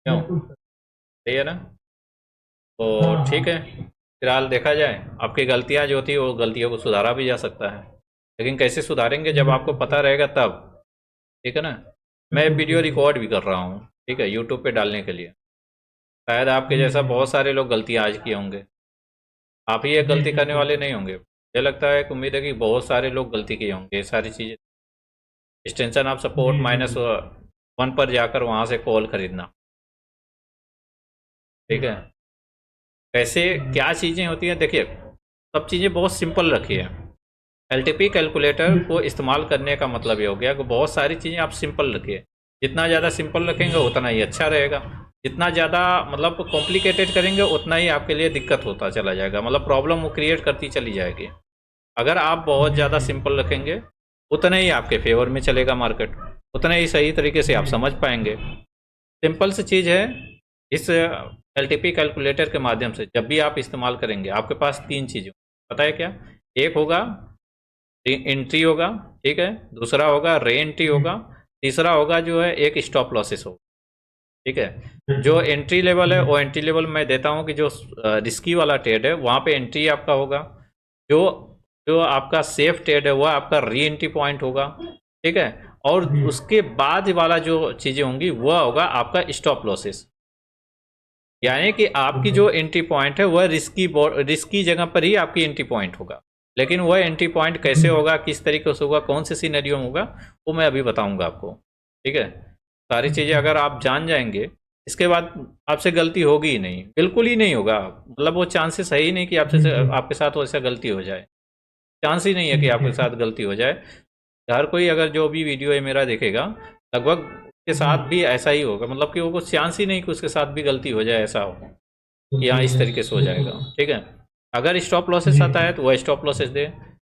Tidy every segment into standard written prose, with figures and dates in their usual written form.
क्यों? बिल्कुल सर। सही है ना? तो हाँ ठीक है, हाँ। फिलहाल देखा जाए, आपकी गलतियां जो थी वो गलतियों को सुधारा भी जा सकता है, लेकिन कैसे सुधारेंगे जब आपको बिल्कुल सर। पता रहेगा तब। ठीक है ना? मैं वीडियो बिल्कुल। रिकॉर्ड भी कर रहा हूँ, ठीक है, यूट्यूब पे डालने के लिए। शायद आपके जी जैसा जी बहुत जी। सारे लोग गलतियां आज किए होंगे, आप ही ये जी गलती करने बिल्कुल वाले सर। नहीं होंगे। मुझे लगता है कि उम्मीद है कि बहुत सारे लोग गलती किए होंगे ये सारी चीज़ें। Extension of G support G minus G. 1 पर जाकर वहाँ से कॉल खरीदना। ठीक है? कैसे जी क्या चीज़ें होती हैं देखिए, सब चीज़ें बहुत सिंपल रखी है। एलटीपी कैलकुलेटर को बिल्कुल। इस्तेमाल करने का मतलब ये हो गया कि बहुत सारी चीज़ें आप सिंपल रखिए। जितना ज़्यादा सिंपल रखेंगे उतना ही अच्छा रहेगा। जितना ज़्यादा मतलब कॉम्प्लिकेटेड करेंगे उतना ही आपके लिए दिक्कत होता चला जाएगा, मतलब प्रॉब्लम वो क्रिएट करती चली जाएगी। अगर आप बहुत जी ज़्यादा जी जी। सिंपल रखेंगे उतना ही आपके फेवर में चलेगा मार्केट, उतना ही सही तरीके से आप जी समझ पाएंगे। सिंपल सी चीज़ है। इस एलटीपी कैलकुलेटर के माध्यम से जब भी आप इस्तेमाल करेंगे आपके पास तीन चीज़ें, पता है क्या? एक होगा एंट्री होगा, ठीक है, दूसरा होगा रे एंट्री जी। होगा, तीसरा होगा जो है एक स्टॉप लॉसेस होगा। ठीक है? जो बिल्कुल। एंट्री लेवल है जी वो एंट्री लेवल मैं देता हूँ कि जो रिस्की वाला ट्रेड है वहाँ पे एंट्री आपका होगा। जो जो आपका सेफ ट्रेड है वह आपका री एंट्री पॉइंट होगा। ठीक है? और जी। उसके बाद वाला जो चीज़ें होंगी वह होगा आपका स्टॉप लॉसेस। यानी कि आपकी बिल्कुल। जो एंट्री पॉइंट है वह रिस्की जगह पर ही आपकी एंट्री पॉइंट होगा। लेकिन वह एंट्री पॉइंट कैसे जी होगा, किस तरीके से होगा, कौन से सिनेरियो में होगा, वो मैं अभी बताऊंगा आपको। ठीक है? सारी चीज़ें जी। अगर आप जान जाएंगे इसके बाद आपसे गलती होगी ही नहीं, बिल्कुल ही नहीं होगा, मतलब वो चांसेस है ही नहीं कि जी जी। आपके साथ वैसा गलती हो जाए। चांस ही नहीं है कि ठीक आपके है साथ सर। गलती हो जाए। हर कोई अगर जो भी वीडियो है मेरा देखेगा लगभग उसके जी। साथ भी ऐसा ही होगा, मतलब कि वो कुछ चांस ही नहीं कि उसके साथ भी गलती हो जाए, ऐसा हो या गलती हो इस जाए। तरीके से हो बिल्कुल जाएगा। सर। ठीक है? अगर स्टॉप लॉसेस जी आता है जी। तो वह स्टॉप लॉसेस दे।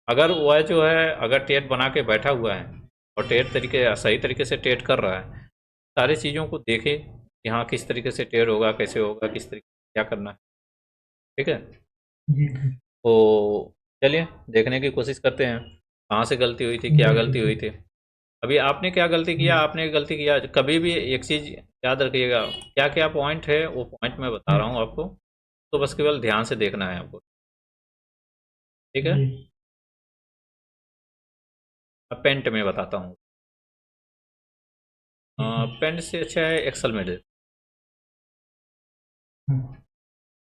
अगर वह जो है अगर ट्रेड बना के बैठा हुआ है और ट्रेड तरीके सही तरीके से ट्रेड कर रहा है, सारी चीज़ों को देखे कि हाँ किस तरीके से ट्रेड होगा, कैसे होगा, किस तरीके से क्या करना है। ठीक है? जी जी। तो चलिए देखने की कोशिश करते हैं कहाँ से गलती हुई थी, क्या बिल्कुल गलती हुई सर। थी। अभी आपने क्या गलती किया, जी। आपने गलती किया, कभी भी एक चीज़ याद रखिएगा, क्या क्या पॉइंट है वो पॉइंट मैं बता रहा हूँ आपको, तो बस केवल ध्यान से देखना है आपको। ठीक है? जी। अब पेंट में बताता हूँ। ठीक है। पेंट से अच्छा है एक्सेल में दे। हाँ।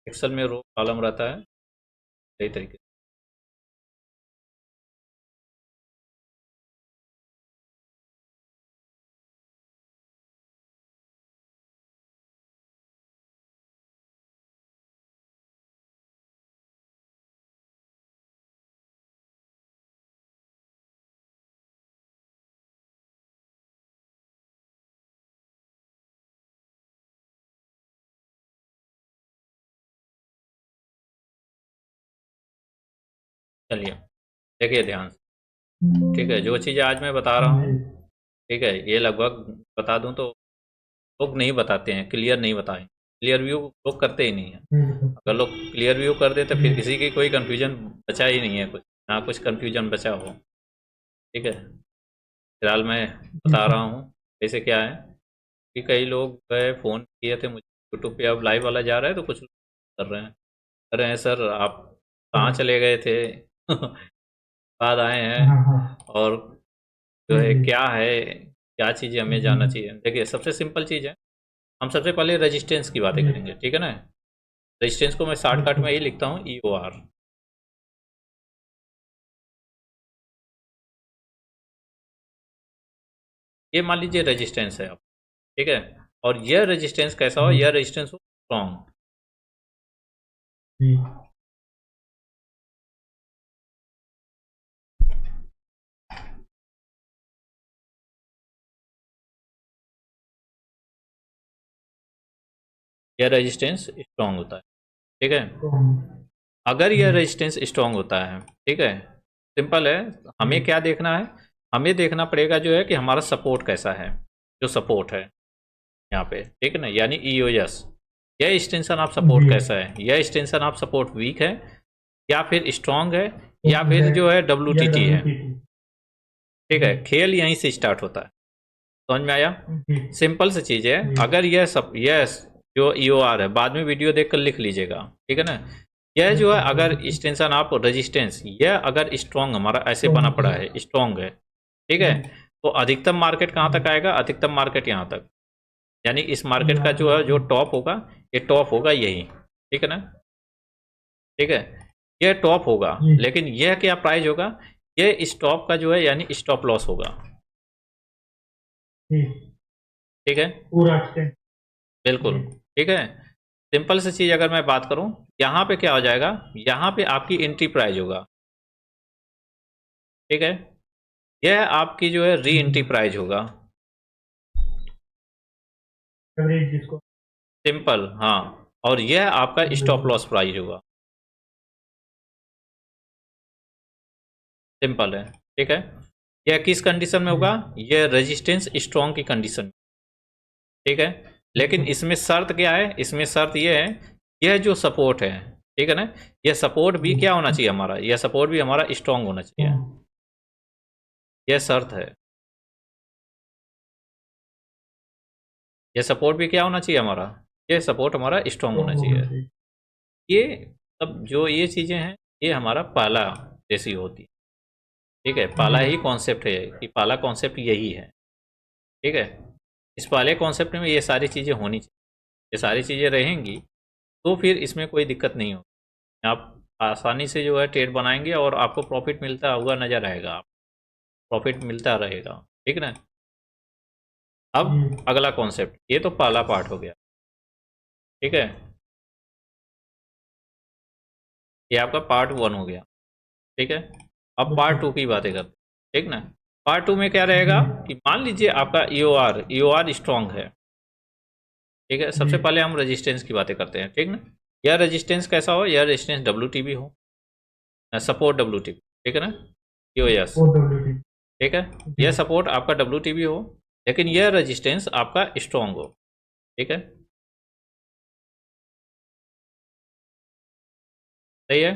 एक्सेल में रो कॉलम रहता है सही तरीके से। चलिए देखिए ध्यान से। ठीक है? जो चीज़ आज मैं बता रहा जी। हूँ, ठीक है, ये लगभग बता दूँ तो लोग नहीं बताते हैं, क्लियर नहीं बताएं, क्लियर व्यू लोग करते ही नहीं है। बिल्कुल। अगर लोग क्लियर व्यू कर देते जी। फिर किसी की कोई कन्फ्यूजन बचा ही नहीं है, कुछ ना कुछ कन्फ्यूजन बचा हो। ठीक है? फिलहाल मैं जी बता सर। रहा हूँ कैसे क्या है। कि कई लोग गए फ़ोन किए थे मुझे, यूट्यूब पे अब लाइव वाला जा रहा है तो कुछ लोग कर रहे हैं, कह रहे हैं सर आप कहाँ हाँ चले गए थे बाद आए हाँ हैं, हाँ। और जो जी है जी। क्या है, क्या चीज़ें हमें जी। जानना चाहिए। देखिए सबसे सिंपल चीज़ है, हम सबसे पहले रेजिस्टेंस की बातें जी। करेंगे। ठीक है ना? रेजिस्टेंस को मैं शॉर्टकट बिल्कुल। में ही लिखता हूँ EOR। ये मान लीजिए रेजिस्टेंस है आप। ठीक है? और यह रेजिस्टेंस कैसा हो, जी। यह रेजिस्टेंस हो स्ट्रॉन्ग। जी। यह रेजिस्टेंस स्ट्रॉन्ग होता है। ठीक है? तो हम। अगर यह जी। रेजिस्टेंस स्ट्रॉन्ग होता है, ठीक है, सिंपल है, जी। हमें क्या देखना है, हमें देखना पड़ेगा जो है कि हमारा सपोर्ट कैसा है। जो सपोर्ट है यहाँ पे, ठीक है ना, यानी EOS, यह एक्सटेंशन ऑफ जी। सपोर्ट कैसा है, यह एक्सटेंशन ऑफ सपोर्ट वीक है या फिर स्ट्रॉन्ग है या तो फिर है जो है या WTT है। WTT। ठीक जी। है? खेल यहीं से स्टार्ट होता है। समझ में आया? जी सिंपल सी चीज़ है। जी अगर यह सब यह जो EOR है, बाद में वीडियो देखकर लिख लीजिएगा, ठीक है ना? यह जो है बिल्कुल अगर बिल्कुल एक्सटेंशन ऑफ रेजिस्टेंस, यह अगर स्ट्रॉन्ग हमारा ऐसे बना स्ट्रॉन्ग पड़ा है। है, स्ट्रॉन्ग है, ठीक है, तो अधिकतम मार्केट कहाँ तक आएगा? अधिकतम मार्केट यहाँ तक, यानी इस मार्केट का जो है जो टॉप होगा, ये टॉप होगा यही, ठीक है ना? ठीक है, ये टॉप होगा, जी लेकिन यह क्या प्राइस होगा? ये स्टॉप का जो है यानी स्टॉप लॉस होगा, जी ठीक है? पूरा एक्सटेंड। बिल्कुल, जी ठीक है। सिंपल सी चीज़ अगर मैं बात करूं, यहाँ पे क्या हो जाएगा? यहाँ पे आपकी एंट्री प्राइस होगा, ठीक है? यह आपकी जो है री एंट्री प्राइस होगा, एवरेज जिसको। सिंपल, हाँ। और यह आपका स्टॉप बिल्कुल लॉस प्राइस होगा, सिंपल है, ठीक है? यह किस कंडीशन में जी होगा? यह रेजिस्टेंस स्ट्रॉन्ग की कंडीशन में, ठीक है? लेकिन बिल्कुल। इसमें शर्त क्या है? इसमें शर्त यह है, यह जो सपोर्ट है, ठीक है ना, यह सपोर्ट भी जी क्या होना चाहिए हमारा? यह सपोर्ट भी हमारा स्ट्रॉन्ग होना चाहिए, स्ट्रॉन्ग। यह शर्त है। यह सपोर्ट भी क्या होना चाहिए हमारा? यह सपोर्ट हमारा स्ट्रॉन्ग होना स्ट्रॉन्ग होना चाहिए। चाहिए। ये अब जो ये चीज़ें हैं, ये हमारा पहला जैसी होती है, ठीक है? पहला जी ही कॉन्सेप्ट है कि पहला कॉन्सेप्ट यही है, ठीक है? इस पहले कॉन्सेप्ट में ये सारी चीज़ें होनी चाहिए, ये सारी चीज़ें रहेंगी तो फिर इसमें कोई दिक्कत नहीं होगी। आप आसानी से जो है ट्रेड बनाएंगे और आपको प्रॉफिट मिलता हुआ नज़र आएगा, प्रॉफिट मिलता रहेगा, ठीक है ना? जी अब अगला कॉन्सेप्ट, ये तो पहला पार्ट हो गया, ठीक है? ये आपका पार्ट 1 हो गया, ठीक है? अब पार्ट 2 बिल्कुल। की बातें करते हैं, ठीक ना? पार्ट 2 में क्या रहेगा जी कि मान लीजिए आपका EOR स्ट्रॉन्ग है, ठीक है? जी सबसे पहले हम रेजिस्टेंस की बातें करते हैं, ठीक ना? यह रेजिस्टेंस कैसा हो? यह रेजिस्टेंस WTB हो, सपोर्ट WTB, ठीक है ना? EOS, four W T. ठीक है? जी यह सपोर्ट आपका WTB हो, लेकिन यह रेजिस्टेंस आपका स्ट्रॉन्ग हो, ठीक है? सही है?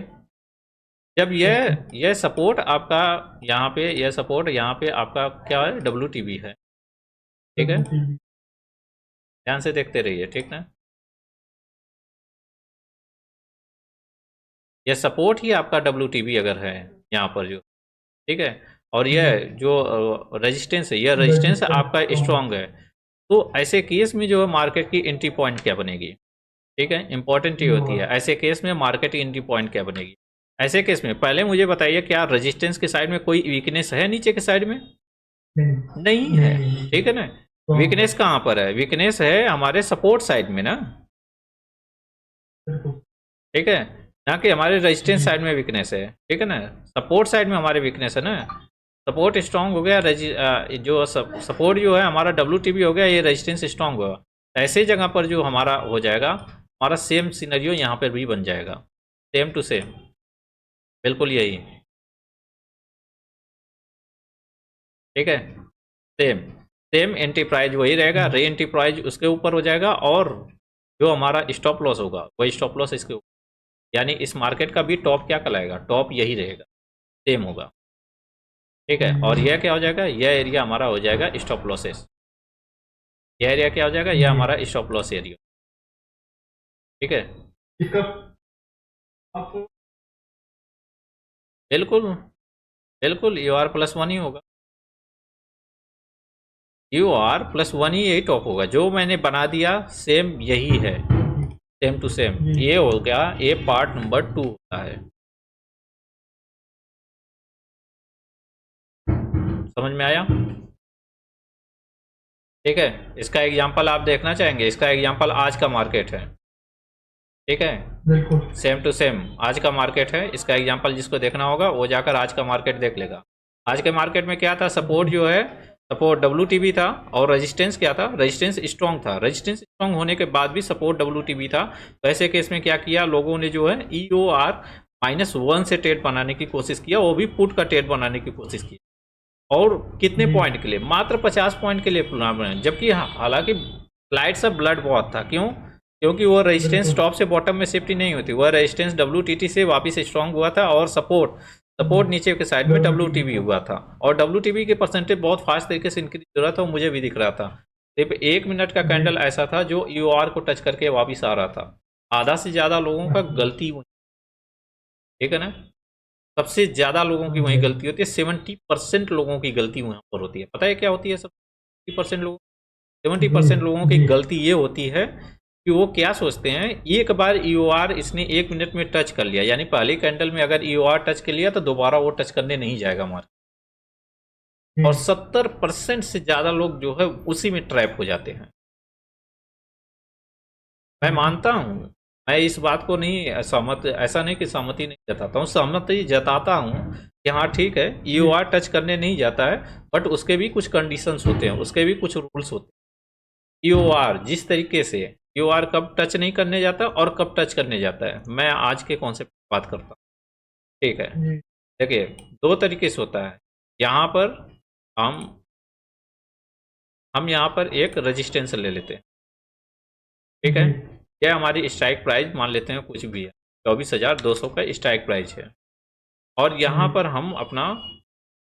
जब बिल्कुल। यह सपोर्ट आपका यहाँ पे, यह सपोर्ट यहाँ पे आपका क्या है? WTB है, ठीक है? W T. ध्यान से देखते रहिए, ठीक ना? यह सपोर्ट ही आपका WTB अगर है यहाँ पर जो, ठीक है? और जी यह जो रेजिस्टेंस है, यह रेजिस्टेंस रेजिस्टेंस आपका स्ट्रॉन्ग। स्ट्रांग है, तो ऐसे केस में जो है मार्केट की एंट्री पॉइंट क्या बनेगी? ठीक है, इंपॉर्टेंट ये होती है, ऐसे केस में मार्केट की एंट्री पॉइंट क्या बनेगी? ऐसे केस में पहले मुझे बताइए, क्या रेजिस्टेंस के साइड में कोई वीकनेस है? नीचे के साइड में नहीं नहीं है, नहीं नहीं ठीक है ना? स्ट्रॉन्ग है। वीकनेस कहाँ पर है? वीकनेस है हमारे सपोर्ट साइड में ना, बिल्कुल। ठीक है? ना कि हमारे रेजिस्टेंस जी साइड में वीकनेस है, ठीक है ना? सपोर्ट साइड में हमारे वीकनेस है ना। सपोर्ट स्ट्रांग हो गया, जो सपोर्ट जो है हमारा WTB हो गया, ये रेजिस्टेंस स्ट्रांग होगा। ऐसे जगह पर जो हमारा हो जाएगा, हमारा सेम सिनेरियो यहाँ पर भी बन जाएगा, सेम टू सेम, बिल्कुल यही, ठीक है? सेम सेम एंट्री प्राइस वही रहेगा, रे एंट्री प्राइस उसके ऊपर हो जाएगा, और जो हमारा स्टॉप लॉस होगा वही स्टॉप लॉस इसके ऊपर, यानी इस मार्केट का भी टॉप क्या कहलाएगा? टॉप यही रहेगा, सेम होगा, ठीक है? और यह क्या हो जाएगा? यह एरिया हमारा हो जाएगा स्टॉप लॉसेस, यह एरिया क्या हो जाएगा? यह जी हमारा स्टॉप लॉस एरिया, ठीक है? इसका आपको। बिल्कुल, बिल्कुल UR+1 ही होगा, UR+1 ही यही टॉप होगा, जो मैंने बना दिया सेम यही है, सेम टू सेम। जी ये हो गया, ये पार्ट नंबर 2 होता है, समझ में आया? ठीक है, इसका एग्जाम्पल आप देखना चाहेंगे? इसका एग्जाम्पल आज का मार्केट है, ठीक है? बिल्कुल। सेम टू सेम आज का मार्केट है, इसका एग्जाम्पल जिसको देखना होगा वो जाकर आज का मार्केट देख लेगा। आज के मार्केट में क्या था? सपोर्ट जो है, सपोर्ट WTB था, और रेजिस्टेंस क्या था? रेजिस्टेंस स्ट्रॉन्ग था। रेजिस्टेंस स्ट्रॉन्ग होने के बाद भी सपोर्ट WTB था, तो ऐसे केस में क्या किया लोगों ने? जो है EOR-1 से ट्रेड बनाने की कोशिश किया, वो भी पुट का ट्रेड बनाने की कोशिश की, और कितने जी पॉइंट के लिए? मात्र 50 पॉइंट के लिए प्लान बनाया, जबकि हालांकि फ्लाइट से ब्लड बहुत था। क्यों? क्योंकि वो रेजिस्टेंस बिल्कुल। टॉप से बॉटम में शिफ्ट ही नहीं होती, वह रेजिस्टेंस WTT से वापस स्ट्रांग हुआ था, और सपोर्ट सपोर्ट नीचे के साइड में WTB हुआ था, और WTB के परसेंटेज बहुत फास्ट तरीके से इंक्रीज हो रहा था, वो मुझे भी दिख रहा था। सिर्फ 1 मिनट का कैंडल ऐसा था जो EOR को टच करके वापस आ रहा था। आधा से ज़्यादा लोगों का गलती हुई, ठीक है ना, सबसे ज़्यादा लोगों की वहीं गलती होती है। 70% लोगों की गलती वहाँ पर होती है। पता है क्या होती है? 70% लोगों 70% लोगों की गलती ये होती है कि वो क्या सोचते हैं, एक बार EOR इसने 1 मिनट में टच कर लिया, यानी पहली कैंडल में अगर EOR टच कर लिया तो दोबारा वो टच करने नहीं जाएगा मार्केट। और 70% से ज़्यादा लोग जो है उसी में ट्रैप हो जाते हैं। मैं मानता हूँ, मैं इस बात को नहीं सहमत, ऐसा नहीं कि सहमति नहीं जताता हूँ, सहमति जताता हूँ कि हाँ ठीक है, EOR टच करने नहीं जाता है, बट उसके भी कुछ कंडीशंस होते हैं, उसके भी कुछ रूल्स होते हैं। EOR जिस तरीके से EOR कब टच नहीं करने जाता और कब टच करने जाता है, मैं आज के कॉन्सेप्ट की बात करता हूँ, ठीक है। देखिए, 2 तरीके से होता है। यहाँ पर हम यहाँ पर एक रेजिस्टेंस ले लेते हैं, ठीक है। यह हमारी स्ट्राइक प्राइस मान लेते हैं, कुछ भी है, 24,200 का स्ट्राइक प्राइस है, और यहाँ पर हम अपना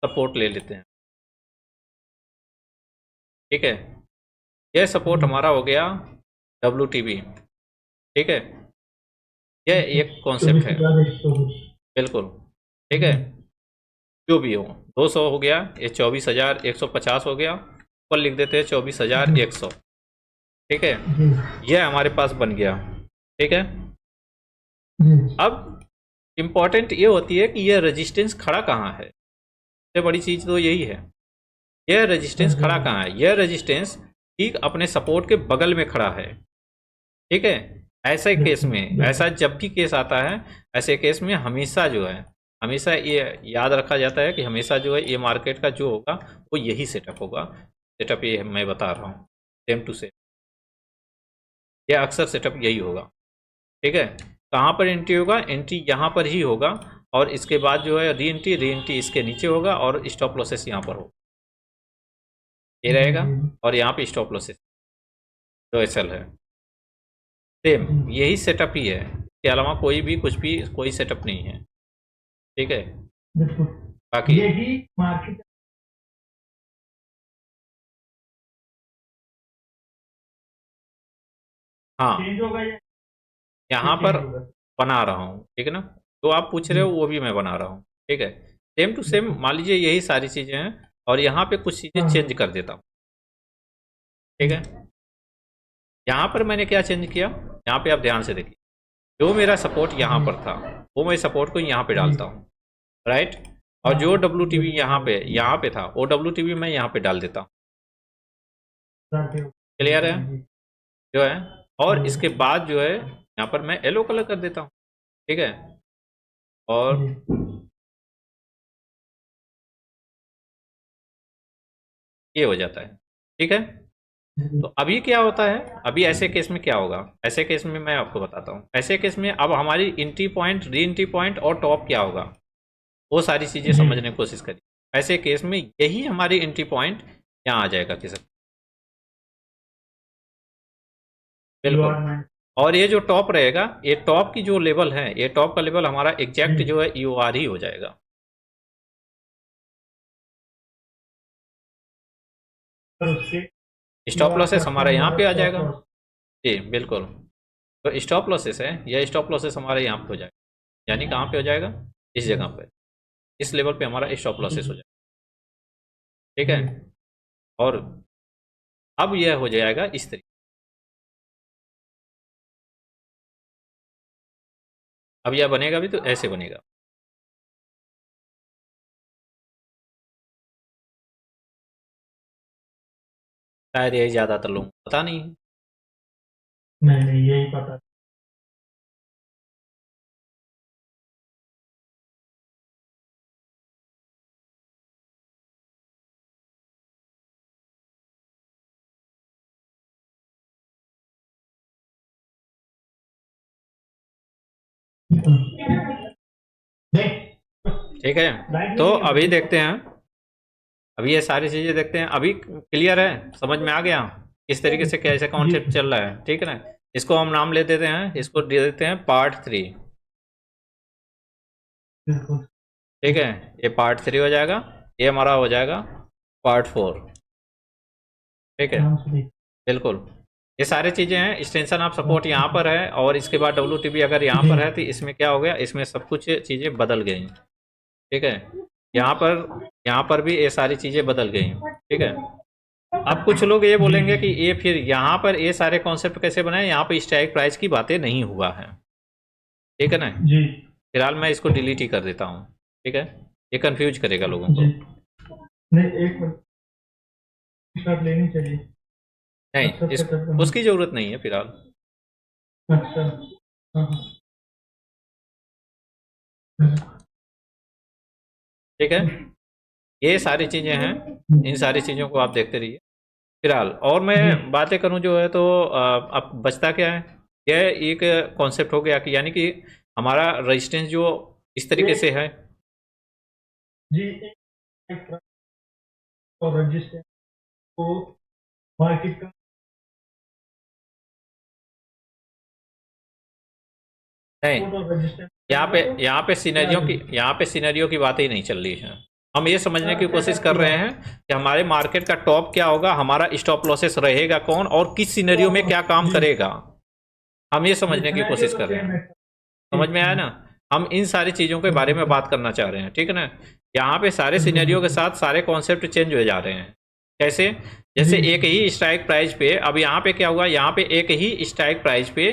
सपोर्ट ले लेते हैं, ठीक है। यह सपोर्ट हमारा हो गया WTB, ठीक है। यह एक कॉन्सेप्ट है, बिल्कुल, ठीक है। जो भी हो, 200 हो गया, ये 24,150 हो गया, ऊपर लिख देते हैं 24,100, ठीक है। यह हमारे पास बन गया, ठीक है। अब इम्पॉर्टेंट ये होती है कि यह रेजिस्टेंस खड़ा कहाँ है। सबसे बड़ी चीज़ तो यही है, यह रेजिस्टेंस खड़ा कहाँ है। यह रेजिस्टेंस ठीक अपने सपोर्ट के बगल में खड़ा है, ठीक है। ऐसे केस में, ऐसा जब भी केस आता है, ऐसे केस में हमेशा जो है, हमेशा ये याद रखा जाता है कि हमेशा जो है ये मार्केट का जो होगा वो यही सेटअप होगा। सेटअप ये मैं बता रहा हूँ, सेम टू सेम, ये अक्सर सेटअप यही होगा, ठीक है। कहाँ पर एंट्री होगा? एंट्री यहाँ पर ही होगा, और इसके बाद जो है री एंट्री इसके नीचे होगा, और स्टॉप लॉसेस यहाँ पर होगा, ये रहेगा, और यहाँ पे स्टॉप लॉसेस जो SL है, सेम यही सेटअप ही है, इसके अलावा कोई भी कुछ भी कोई सेटअप नहीं है, ठीक है। बाकी यही मार्केट हाँ, चेंज होगा या यहाँ पर बना रहा हूँ, ठीक है ना, तो आप पूछ रहे हो वो भी मैं बना रहा हूँ, ठीक है। सेम टू सेम मान लीजिए यही सारी चीज़ें हैं, और यहाँ पे कुछ चीज़ें चेंज कर देता हूँ, ठीक है। यहाँ पर मैंने क्या चेंज किया, यहाँ पे आप ध्यान से देखिए, जो मेरा सपोर्ट यहाँ पर था वो मैं सपोर्ट को यहाँ पे डालता हूँ, राइट, और जो WTB यहाँ पे था वो WTB मैं यहाँ पे डाल देता हूँ, क्लियर है जो है। और इसके बाद जो है यहाँ पर मैं येलो कलर कर देता हूँ, ठीक है, और ये हो जाता है, ठीक है। तो अभी क्या होता है, अभी ऐसे केस में क्या होगा, ऐसे केस में मैं आपको बताता हूँ। ऐसे केस में अब हमारी entry point, re entry point और टॉप क्या होगा, वो सारी चीज़ें समझने की कोशिश करिए। ऐसे केस में यही हमारी एंट्री पॉइंट यहाँ आ जाएगा किसी, बिल्कुल। और ये जो टॉप रहेगा, ये टॉप की जो लेवल है, ये टॉप का लेवल हमारा एग्जैक्ट जो है EOR ही हो जाएगा, स्टॉप लॉसेस हमारा यहाँ पे आ जाएगा, जी बिल्कुल। तो स्टॉप लॉसेस है, यह स्टॉप लॉसेस हमारे यहाँ पे हो जाएगा, यानी कहाँ पे हो जाएगा, इस जगह पे, इस लेवल पे हमारा स्टॉप लॉसेस हो जाएगा, ठीक है। और अब यह हो जाएगा इस तरीके, अब यह बनेगा भी तो ऐसे बनेगा, शायद यही ज़्यादातर लोगों को पता नहीं है। नहीं यही पता। ठीक है, तो अभी देखते हैं, अभी ये सारी चीज़ें देखते हैं, अभी क्लियर है, समझ में आ गया किस तरीके से कैसे कॉन्सेप्ट चल रहा है, ठीक है ना। इसको हम नाम ले देते हैं, इसको दे देते हैं पार्ट 3, ठीक है, ये पार्ट 3 हो जाएगा, ये हमारा हो जाएगा पार्ट 4। ठीक है, ध्यान से देख। बिल्कुल। ये सारी चीज़ें हैं, एक्सटेंशन ऑफ सपोर्ट यहाँ पर है, और इसके बाद WTB अगर यहाँ पर है तो इसमें क्या हो गया, इसमें सब कुछ चीज़ें बदल गई। ठीक है, यहाँ पर भी ये सारी चीज़ें बदल गई। ठीक है, अब कुछ लोग ये बोलेंगे कि ये फिर यहाँ पर ये सारे कॉन्सेप्ट कैसे बनाए, यहाँ पे स्ट्राइक प्राइस की बातें नहीं हुआ है। ठीक है ना, जी फिलहाल मैं इसको डिलीट ही कर देता हूँ। ठीक है, ये कंफ्यूज करेगा लोगों जी। को। नहीं, एक मिनट शॉट लेनी चाहिए। नहीं, अच्छा इस सेटअप बना। उसकी ज़रूरत नहीं है फिलहाल। अच्छा। हाँ हाँ। ठीक है, ये सारी चीज़ें हैं, इन सारी चीज़ों को आप देखते रहिए फिलहाल। और मैं बातें करूं जो है तो अब बचता क्या है, यह एक कॉन्सेप्ट हो गया कि यानी कि हमारा रेजिस्टेंस जो इस तरीके से है। जी, एक और रजिस्टर को मार्केट का नहीं, और रजिस्टर यहाँ पे सिनेरियो की बात ही नहीं चल रही है। हम ये समझने की कोशिश कर रहे हैं कि हमारे मार्केट का टॉप क्या होगा, हमारा स्टॉप लॉसेस रहेगा कौन, और किस सिनेरियो में क्या काम करेगा, हम ये समझने की कोशिश कर रहे हैं। समझ में आया ना, हम इन सारी चीज़ों के बारे में बात करना चाह रहे हैं। ठीक है ना, यहाँ पे सारे सिनेरियो के साथ सारे कॉन्सेप्ट चेंज हो जा रहे हैं। कैसे, जैसे एक ही स्ट्राइक प्राइस पे, अब यहाँ पे क्या हुआ, यहाँ पे एक ही स्ट्राइक प्राइस पे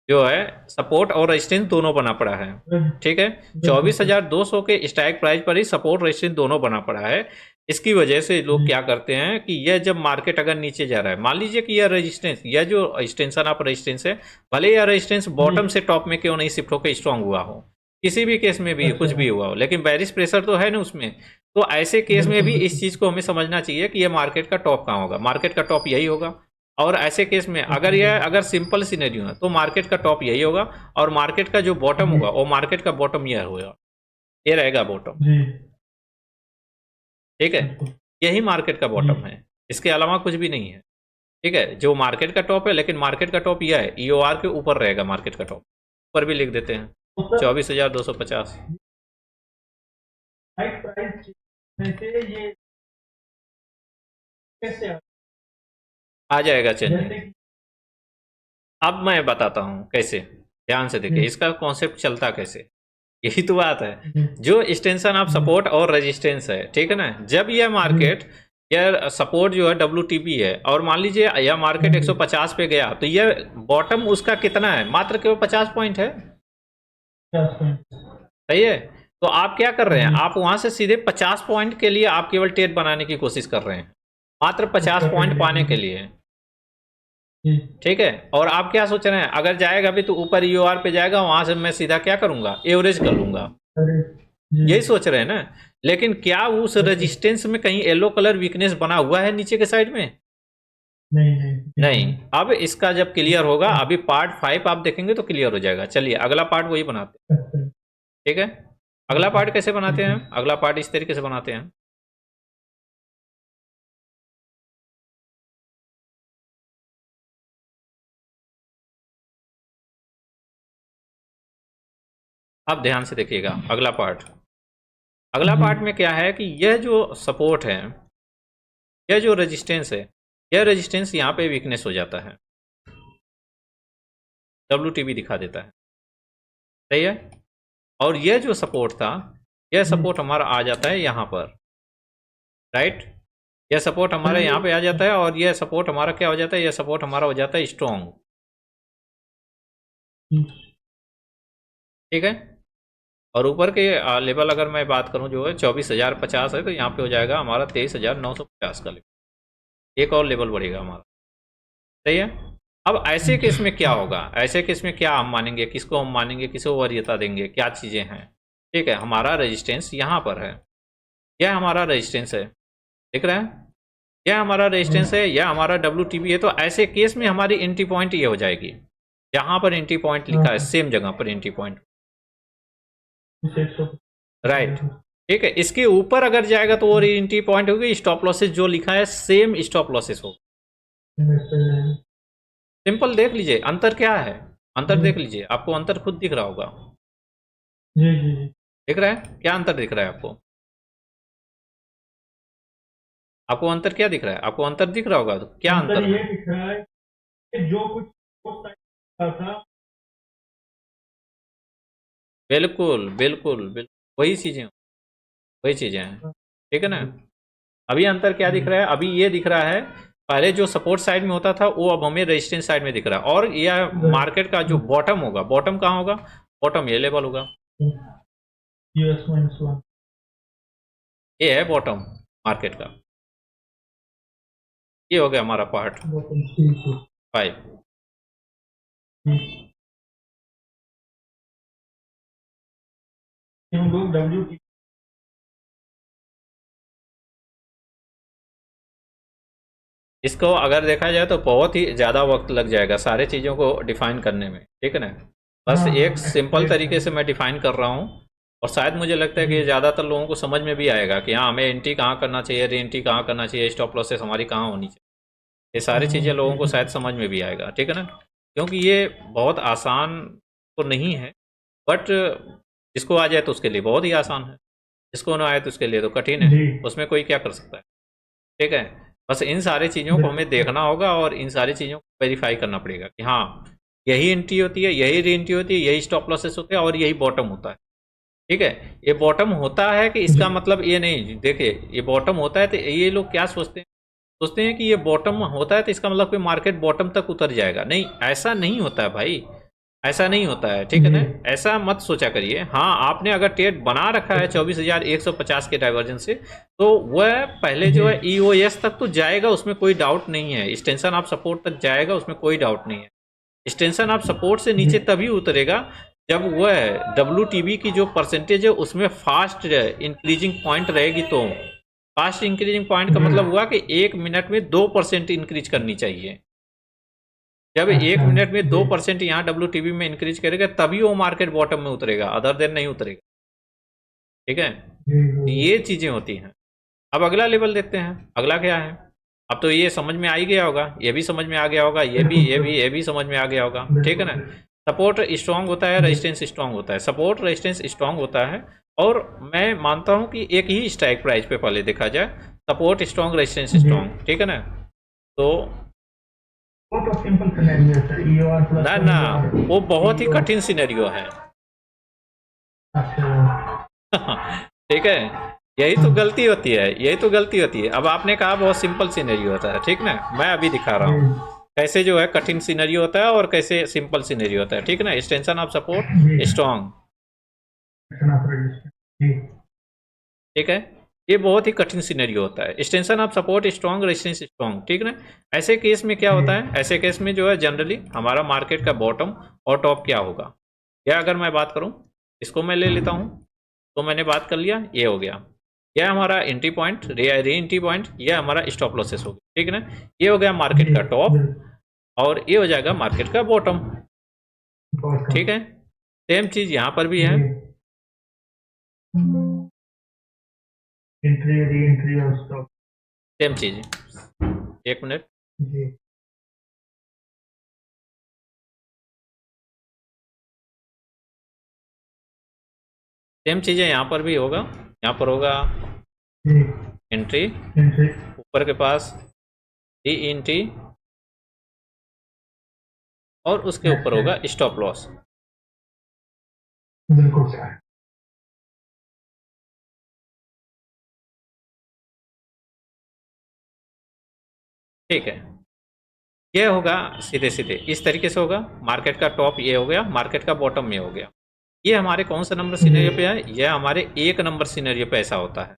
जो है सपोर्ट और रेजिस्टेंस दोनों बना पड़ा है। ठीक है, 24,200 के स्ट्राइक प्राइस पर ही सपोर्ट रेजिस्टेंस दोनों बना पड़ा है। इसकी वजह से लोग क्या करते हैं कि यह जब मार्केट अगर नीचे जा रहा है, मान लीजिए कि यह रेजिस्टेंस, यह जो एक्सटेंशन ऑफ रेजिस्टेंस है, भले यह रेजिस्टेंस बॉटम से टॉप में क्यों नहीं शिफ्ट होकर स्ट्रांग हुआ हो, किसी भी केस में भी कुछ भी हुआ हो, लेकिन बेरिश प्रेशर तो है ना उसमें। तो ऐसे केस में भी इस चीज को हमें समझना चाहिए कि यह मार्केट का टॉप कहाँ होगा, मार्केट का टॉप यही होगा। और ऐसे केस में अगर सिंपल सिनेरियो है तो मार्केट का टॉप यही होगा, और मार्केट का जो बॉटम होगा वो मार्केट का बॉटम यह होगा, ये रहेगा बॉटम। ठीक है, यही मार्केट का बॉटम है, इसके अलावा कुछ भी नहीं है। ठीक है, जो मार्केट का टॉप है, लेकिन मार्केट का टॉप यह है, EOR के ऊपर रहेगा मार्केट का टॉप। ऊपर भी लिख देते हैं 24,250। ये कैसे आ जाएगा चेंज। अब मैं बताता हूँ कैसे, ध्यान से देखिए इसका कॉन्सेप्ट चलता कैसे, यही तो बात है। जो एक्सटेंशन ऑफ सपोर्ट और रेजिस्टेंस है, ठीक है ना, जब यह मार्केट, यह सपोर्ट जो है WTB है, और मान लीजिए यह मार्केट 150 पे गया, तो यह बॉटम उसका कितना है, मात्र केवल 50 पॉइंट है। सही है, तो आप क्या कर रहे हैं, आप वहां से सीधे 50 पॉइंट के लिए आप केवल ट्रेड बनाने की कोशिश कर रहे हैं, मात्र 50 पॉइंट पाने के लिए। ठीक है, और आप क्या सोच रहे हैं, अगर जाएगा भी तो ऊपर EOR पे जाएगा, वहां से मैं सीधा क्या करूंगा, एवरेज कर लूंगा, यही सोच रहे हैं ना। लेकिन क्या उस रेजिस्टेंस में कहीं येलो कलर वीकनेस बना हुआ है नीचे के साइड में? नहीं। अब इसका जब क्लियर होगा, अभी पार्ट 5 आप देखेंगे तो क्लियर हो जाएगा। चलिए अगला पार्ट वही बनाते हैं। ठीक है, अगला पार्ट कैसे बनाते हैं, अगला पार्ट इस तरीके से बनाते हैं। अब ध्यान से देखिएगा अगला पार्ट। अगला पार्ट में क्या है कि यह जो सपोर्ट है, यह जो रेजिस्टेंस है, यह रेजिस्टेंस यहाँ पे वीकनेस हो जाता है, WTB दिखा देता है। सही है, और यह जो सपोर्ट था, यह सपोर्ट हमारा आ जाता है यहाँ पर, राइट। यह सपोर्ट हमारा यहाँ पे आ जाता है, और यह सपोर्ट हमारा क्या हो जाता है, यह सपोर्ट हमारा हो जाता है स्ट्रॉन्ग। ठीक है, और ऊपर के लेवल अगर मैं बात करूं जो है 24,050 है, तो यहाँ पे हो जाएगा हमारा 23,950 का लेवल, एक और लेवल बढ़ेगा हमारा। सही है, अब ऐसे केस में क्या होगा, ऐसे केस में क्या हम मानेंगे, किसको हम मानेंगे, किसको वरीयता देंगे, क्या चीज़ें हैं। ठीक है, हमारा रेजिस्टेंस यहाँ पर है, यह हमारा रेजिस्टेंस है, दिख रहा है, यह हमारा रेजिस्टेंस है, यह हमारा WTB है। तो ऐसे केस में हमारी एंट्री पॉइंट ये हो जाएगी, यहाँ पर एंट्री पॉइंट लिखा है, सेम जगह पर एंट्री पॉइंट, राइट। ठीक है, इसके ऊपर अगर जाएगा तो वो एंट्री पॉइंट होगी, स्टॉप लॉसेस जो लिखा है सेम स्टॉप लॉसेस हो। सिंपल, देख लीजिए अंतर क्या है, अंतर देख लीजिए, आपको अंतर खुद दिख रहा होगा। जी। दिख रहा है? क्या अंतर दिख रहा है आपको? आपको अंतर क्या दिख रहा है? आपको अंतर दिख रहा होगा, तो क्या अंतर ये है? दिख रहा है कि जो कुछ उस टाइम था बिल्कुल बिल्कुल बिल्कुल, वही चीजें, वही चीजें हैं। ठीक है ना? अभी अंतर क्या दिख रहा है? अभी ये दिख रहा है, पहले जो सपोर्ट साइड में होता था वो अब हमें रेजिस्टेंस साइड में दिख रहा है। और यह मार्केट का जो बॉटम होगा, बॉटम कहाँ होगा? बॉटम ये लेवल होगा, US-1 ये है बॉटम मार्केट का। ये हो गया हमारा पार्ट बॉटम 3 5। हम लोग WT इसको अगर देखा जाए तो बहुत ही ज़्यादा वक्त लग जाएगा सारे चीज़ों को डिफाइन करने में। ठीक है ना? बस एक सिंपल तरीके से मैं डिफाइन कर रहा हूँ, और शायद मुझे लगता है कि ज़्यादातर लोगों को समझ में भी आएगा कि हाँ, हमें एंट्री कहाँ करना चाहिए, री एंट्री कहाँ करना चाहिए, स्टॉप लॉसेस हमारी कहाँ होनी चाहिए। ये सारी चीज़ें लोगों को शायद समझ में भी आएगा। ठीक है ना? क्योंकि ये बहुत आसान तो नहीं है, बट जिसको आ जाए तो उसके लिए बहुत ही आसान है, जिसको ना आए तो उसके लिए तो कठिन है। उसमें कोई क्या कर सकता है? ठीक है? बस इन सारी चीज़ों को हमें देखना होगा और इन सारी चीज़ों को वेरीफाई करना पड़ेगा कि हाँ, यही एंट्री होती है, यही री एंट्री होती है, यही स्टॉप लॉसेस होते हैं, और यही बॉटम होता है। ठीक है? ये बॉटम होता है कि इसका मतलब ये नहीं, देखिए, ये बॉटम होता है तो ये लोग क्या सोचते हैं, सोचते हैं कि ये बॉटम होता है तो इसका मतलब कि मार्केट बॉटम तक उतर जाएगा। नहीं, ऐसा नहीं होता है भाई, ऐसा नहीं होता है। ठीक है ना? ऐसा मत सोचा करिए। हाँ, आपने अगर ट्रेड बना रखा है 24,150 के डाइवर्जन से, तो वह पहले जो है EOS तक तो जाएगा, उसमें कोई डाउट नहीं है। एक्सटेंशन ऑफ सपोर्ट तक जाएगा, उसमें कोई डाउट नहीं है। एक्सटेंशन ऑफ सपोर्ट से नीचे तभी उतरेगा जब वह WTB की जो परसेंटेज है उसमें फास्ट इंक्रीजिंग पॉइंट रहेगी। तो फास्ट इंक्रीजिंग पॉइंट का मतलब हुआ कि 1 मिनट में 2% इंक्रीज करनी चाहिए। जब 1 मिनट में 2% यहाँ WTB में इंक्रीज करेगा तभी वो मार्केट बॉटम में उतरेगा, अदर देन नहीं उतरेगा। ठीक है? ये चीजें होती हैं। अब अगला लेवल देखते हैं, अगला क्या है। अब तो ये समझ में आ ही गया होगा, ये भी समझ में आ गया होगा, ये भी समझ में आ गया होगा। ठीक है ना? सपोर्ट स्ट्रांग होता है, रेजिस्टेंस स्ट्रांग होता है। सपोर्ट रेजिस्टेंस स्ट्रांग होता है, और मैं मानता हूं कि एक ही स्ट्राइक प्राइस पे पहले देखा जाए, सपोर्ट स्ट्रांग, रेजिस्टेंस स्ट्रांग। ठीक है ना? तो वो तो सिंपल सिनेरियो है सर, EOR प्लस ना ना, वो बहुत ही कठिन सिनेरियो है। अच्छा ठीक है? यही तो गलती होती है, यही तो गलती होती है। अब आपने कहा बहुत सिंपल सिनेरियो होता है, ठीक ना? मैं अभी दिखा रहा हूँ कैसे जो है कठिन सिनेरियो होता है और कैसे सिंपल सिनेरियो होता है। ठीक है ना? Extension of support strong. जी ठीक है? ये बहुत ही कठिन सिनेरियो होता है, extension of support strong, resistance strong. ठीक ना? ऐसे केस में क्या होता है, ऐसे केस में जो है जनरली हमारा मार्केट का बॉटम और टॉप क्या होगा, या अगर मैं बात करूं, इसको मैं ले लेता हूं, तो मैंने बात कर लिया, ये हो गया, यह हमारा entry point, re entry point, यह हमारा स्टॉप लॉसेस हो गया। ठीक है ना? ये हो गया मार्केट का टॉप, और ये हो जाएगा मार्केट का बॉटम। ठीक है? सेम चीज यहां पर भी है। एंट्री री एंट्री और स्टॉप सेम चीज, एक मिनट। जी सेम चीजें यहाँ पर भी होगा, यहाँ पर होगा जी एंट्री, एंट्री ऊपर के पास री एंट्री, और उसके ऊपर होगा स्टॉप लॉस। बिल्कुल सर ठीक है? ये होगा सीधे सीधे इस तरीके से होगा, मार्केट का टॉप ये हो गया, मार्केट का बॉटम ये हो गया। ये हमारे कौन सा नंबर सिनेरियो पे है? यह हमारे 1 नंबर सिनेरियो पे ऐसा होता है।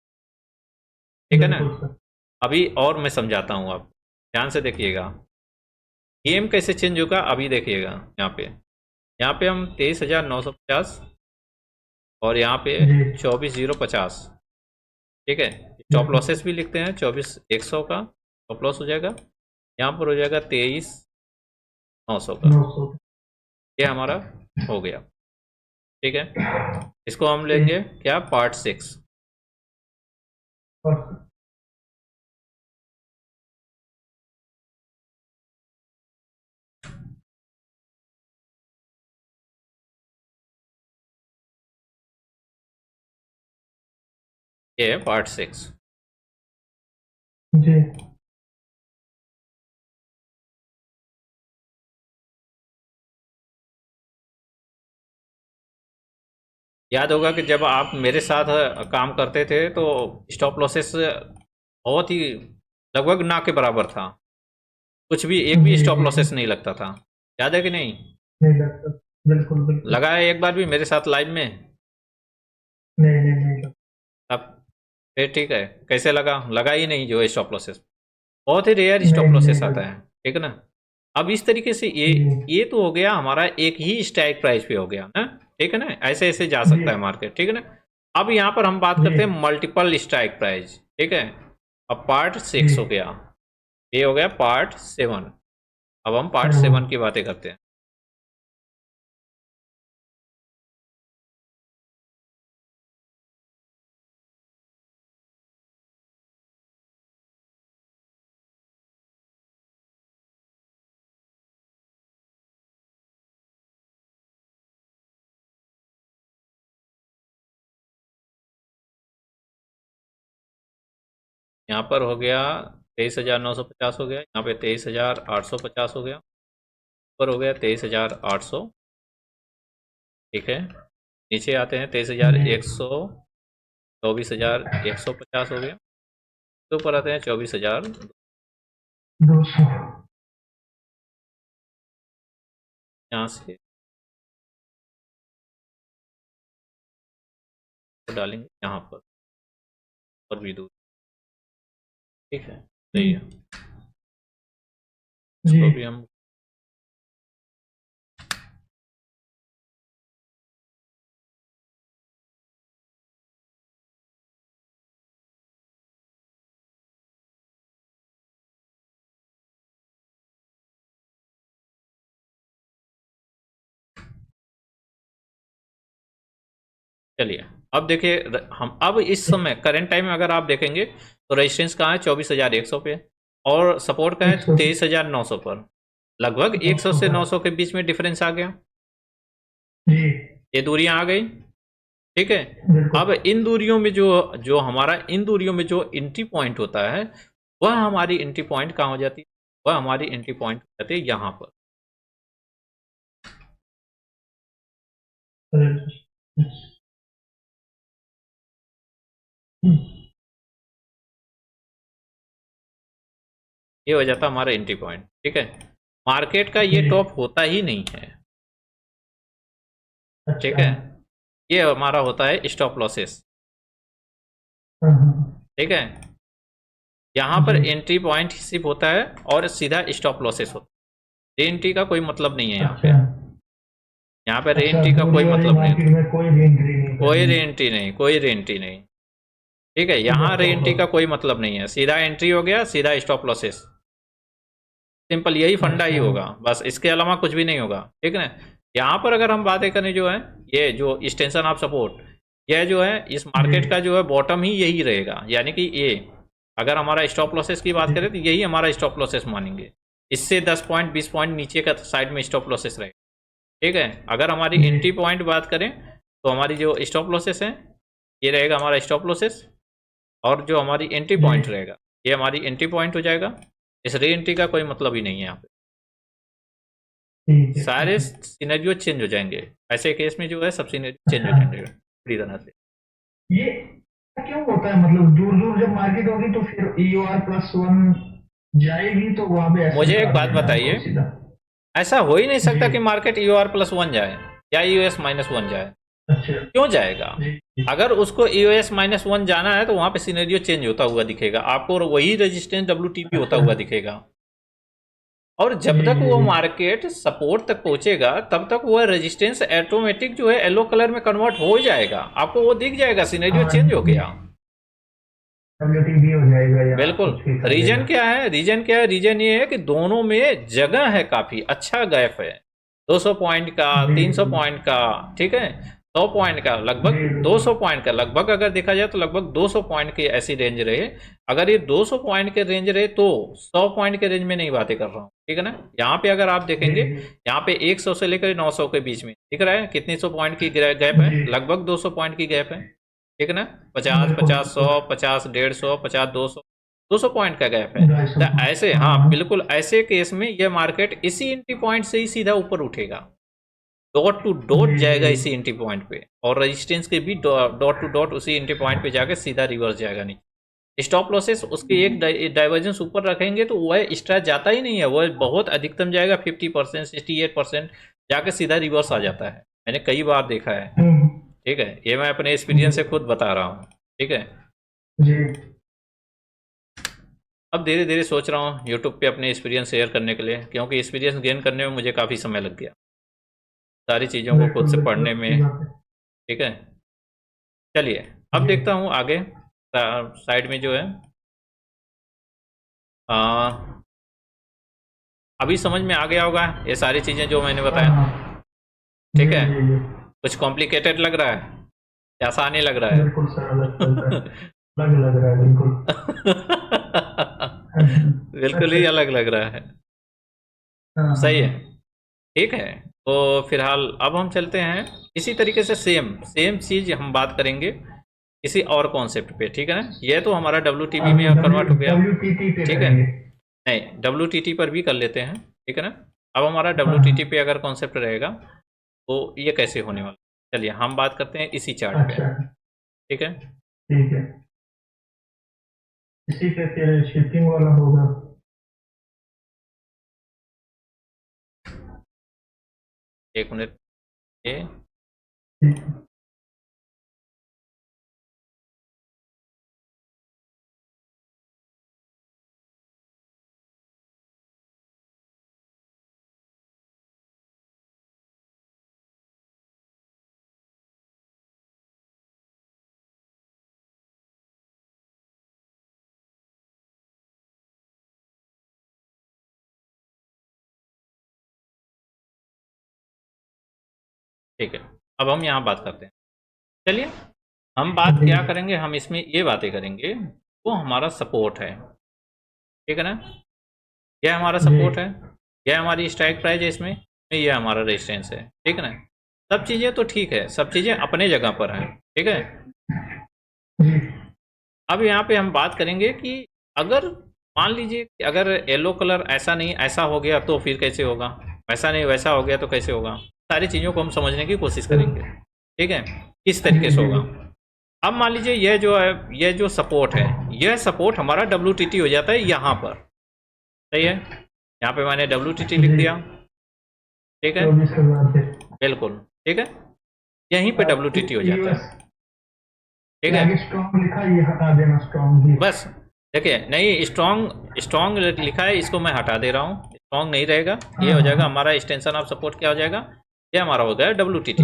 ठीक है ना? अभी और मैं समझाता हूँ, आप ध्यान से देखिएगा गेम कैसे चेंज होगा। अभी देखिएगा, यहाँ पे हम 23,950, और यहाँ पे 24,050। ठीक है? स्टॉप लॉसेस भी लिखते हैं, 24,100 का स्टॉप लॉस हो जाएगा, यहाँ पर हो जाएगा 23,900 का। ये हमारा हो गया। ठीक है? इसको हम लेंगे क्या, पार्ट 6। ये है पार्ट 6। जी याद होगा कि जब आप मेरे साथ काम करते थे तो स्टॉप लॉसेस बहुत ही लगभग ना के बराबर था, कुछ भी एक भी जी स्टॉप जी जी लॉसेस नहीं लगता था। याद है कि नहीं? नहीं लगता। बिल्कुल बिल्कुल। लगा है एक बार भी मेरे साथ लाइव में? नहीं नहीं नहीं लगता। अब फिर ठीक है, कैसे लगा? लगा ही नहीं जो स्टॉप लॉसेस, बहुत ही रेयर स्टॉप नहीं नहीं लॉसेस आता लगता। है, ठीक है ना। अब इस तरीके से जी ये तो हो गया हमारा एक ही स्ट्राइक प्राइस पे हो गया ना, ठीक है ना, ऐसे ऐसे जा जी सकता है मार्केट, ठीक है ना। अब यहाँ पर हम बात जी करते हैं मल्टीपल स्ट्राइक प्राइस, ठीक है। अब पार्ट जी 6 हो गया, ये हो गया पार्ट 7। अब हम पार्ट चलो 7 की बातें करते हैं। यहाँ पर हो गया 23,950 हो गया, यहाँ पे 23,850 हो गया, ऊपर हो गया 23,800, ठीक है। नीचे आते हैं 23,100, 24,150 हो गया, तो ऊपर आते हैं 24,000। 200। यहाँ से तो डालेंगे यहाँ पर और भी दूर, ठीक है, सही है। जी इसको भी हम चलिए। अब देखिए हम अब इस समय करंट टाइम में अगर आप देखेंगे तो रेजिस्टेंस कहाँ है? 24,100 पे, और सपोर्ट कहाँ है? 100 23,900 पर। लगभग 100 से 900 के बीच में डिफरेंस आ गया, जी ये दूरियां आ गई, ठीक है। बिल्कुल। अब इन दूरियों में जो जो हमारा इन दूरियों में जो एंट्री पॉइंट होता है, वह हमारी एंट्री पॉइंट कहाँ हो जाती है? वह हमारी एंट्री पॉइंट हो जाती है यहाँ पर। ये हो जाता है हमारा एंट्री पॉइंट, ठीक है। मार्केट का ये जी टॉप होता ही नहीं है, ठीक अच्छा। है। ये हमारा होता है स्टॉप लॉसेस, हाँ, हाँ, ठीक है। यहाँ पर जी एंट्री पॉइंट सिर्फ होता है और सीधा स्टॉप लॉसेस होता है। री एंट्री का कोई मतलब नहीं है यहाँ पे, अच्छा यहाँ पे री अच्छा। एंट्री का कोई दूरी वाली मतलब नहीं मार्केट होता, में कोई भी एंट्री नहीं कोई करनी। री एंट्री नहीं, कोई री एंट्री नहीं, ठीक है। यहाँ री ओहो, एंट्री का कोई मतलब नहीं है, सीधा एंट्री हो गया, सीधा स्टॉप लॉसेस, सिंपल यही फंडा ही अच्छा होगा, बस इसके अलावा कुछ भी नहीं होगा, ठीक है ना। यहाँ पर अगर हम बातें करें जो है, ये जो एक्सटेंशन ऑफ सपोर्ट, यह जो है इस जी मार्केट का जो है बॉटम ही यही रहेगा, यानी कि ये अगर हमारा स्टॉप लॉसेस की बात जी करें तो यही हमारा स्टॉप लॉसेस मानेंगे। इससे 10 पॉइंट 20 पॉइंट नीचे का साइड में स्टॉप लॉसेस रहेगा, ठीक है। अगर हमारी जी एंट्री पॉइंट बात करें तो हमारी जो स्टॉप लॉसेस है, ये रहेगा हमारा स्टॉप लॉसेस, और जो हमारी एंट्री जी पॉइंट रहेगा ये हमारी एंट्री पॉइंट हो जाएगा। इस री एंट्री का कोई मतलब ही नहीं है यहाँ पे, ठीक है सारे ठीक है। सिनेरियो चेंज हो जाएंगे, ऐसे केस में जो है सब सिनेरियो चेंज हो अच्छा जाएंगे पूरी तरह से। ये क्यों होता है? मतलब दूर दूर जब मार्केट होगी तो फिर EOR+1 जाएगी तो वहां पे ऐसे मुझे एक उतार बात देना बताइए, हमको सीधा। ऐसा हो ही नहीं जी सकता कि मार्केट EOR+1 जाए या EOS-1 जाए, अच्छा क्यों जाएगा? जी अगर उसको EOS-1 जाना है तो वहां पे सिनेरियो चेंज होता हुआ दिखेगा आपको, और वही रेजिस्टेंस WTP होता अच्छा हुआ दिखेगा, और जब जी तक जी वो जी मार्केट सपोर्ट तक पहुंचेगा तब तक वो रेजिस्टेंस ऑटोमेटिक जो है येलो कलर में कन्वर्ट हो जाएगा, आपको वो दिख जाएगा सिनेरियो हाँ चेंज हो गया। WTB हो जाएगा या बिल्कुल। कुछ भी कर रीजन देगा। क्या है? रीजन क्या है? रीजन ये है कि दोनों में जगह है, काफी अच्छा गैप है, 200 पॉइंट का, जी 300 जी पॉइंट का, ठीक है, 100 पॉइंट का, लगभग जी बिल्कुल 200 पॉइंट का, लगभग अगर देखा जाए तो लगभग 200 पॉइंट की ऐसी रेंज रहे। अगर ये 200 पॉइंट के रेंज रहे तो 100 पॉइंट के रेंज में नहीं बातें कर रहा हूँ, ठीक है ना। यहाँ पे अगर आप जी देखेंगे, यहाँ पे 100 से लेकर 900 के बीच में दिख रहा है कितनी 100 पॉइंट की गैप है? जी लगभग 200 पॉइंट की गैप है, ठीक है ना, 50 50 100 50 150 50 200 पॉइंट का गैप है। तो ऐसे, हाँ बिल्कुल, ऐसे केस में ये मार्केट इसी एंट्री पॉइंट से ही सीधा ऊपर उठेगा, डॉट टू डॉट जाएगा इसी एंट्री पॉइंट पे, और रेजिस्टेंस के भी डॉट टू डॉट उसी एंट्री पॉइंट पे जाकर सीधा रिवर्स जाएगा नीचे। स्टॉप लॉसेस उसके एक डाइवर्जेंस ऊपर रखेंगे तो वह एक्स्ट्रा जाता ही नहीं है, वह बहुत अधिकतम जाएगा 50% 68% जाकर सीधा रिवर्स आ जाता है। मैंने कई बार देखा है, ठीक है, ये मैं अपने एक्सपीरियंस से खुद बता रहा हूँ, ठीक है जी। अब धीरे धीरे सोच रहा हूँ यूट्यूब पे अपने एक्सपीरियंस शेयर करने के लिए, क्योंकि एक्सपीरियंस गेन करने में मुझे काफ़ी समय लग गया सारी चीज़ों को खुद से पढ़ने में, ठीक है। चलिए अब देखता हूँ आगे साइड में जो है अभी समझ में आ गया होगा ये सारी चीज़ें जो मैंने बताया, ठीक है। कुछ कॉम्प्लिकेटेड लग रहा है या आसान ही लग रहा है? बिल्कुल सरल लग रहा है बिल्कुल। बिल्कुल ही अलग लग रहा है, सही है, ठीक है। तो फिलहाल अब हम चलते हैं इसी तरीके से सेम चीज़ हम बात करेंगे किसी और कॉन्सेप्ट पे, ठीक है ना। ये तो हमारा WTP में कन्वर्ट हो गया, ठीक है, नहीं WTT पर भी कर लेते हैं, ठीक है ना। अब हमारा WTT पे अगर कॉन्सेप्ट रहेगा तो ये कैसे होने वाला, चलिए हम बात करते हैं इसी चार्ट पे, ठीक है। ठीक है, इसी पे फिर शिफ्टिंग वाला होगा। एक मिनट, ये ठीक है। अब हम यहाँ बात करते हैं, चलिए हम बात क्या करेंगे, हम इसमें ये बातें करेंगे वो हमारा सपोर्ट है, ठीक है ना। यह हमारा सपोर्ट है, यह हमारी स्ट्राइक प्राइस है, इसमें यह हमारा रेजिस्टेंस है, ठीक है ना। सब चीज़ें तो ठीक है, सब चीज़ें अपने जगह पर हैं, ठीक है। अब यहाँ पे हम बात करेंगे कि अगर मान लीजिए कि अगर येलो कलर ऐसा नहीं ऐसा हो गया तो फिर कैसे होगा, वैसा नहीं वैसा हो गया तो कैसे होगा, सारी चीज़ों को हम समझने की कोशिश करेंगे, ठीक है, किस तरीके से होगा। अब मान लीजिए यह जो है, यह जो सपोर्ट है, यह सपोर्ट हमारा WTT हो जाता है यहाँ पर, सही है। यहाँ पे मैंने WTT लिख दिया, ठीक है, बिल्कुल ठीक है, यहीं पे WTT हो जाता है, ठीक है। स्ट्रॉन्ग लिखा है, ये हटा देना स्ट्रॉन्ग, बस देखिए, नहीं स्ट्रॉन्ग लिखा है, इसको मैं हटा दे रहा हूँ, स्ट्रॉन्ग नहीं रहेगा, ये हो जाएगा हमारा एक्सटेंशन ऑफ सपोर्ट, क्या हो जाएगा, ये हमारा हो गया WTT,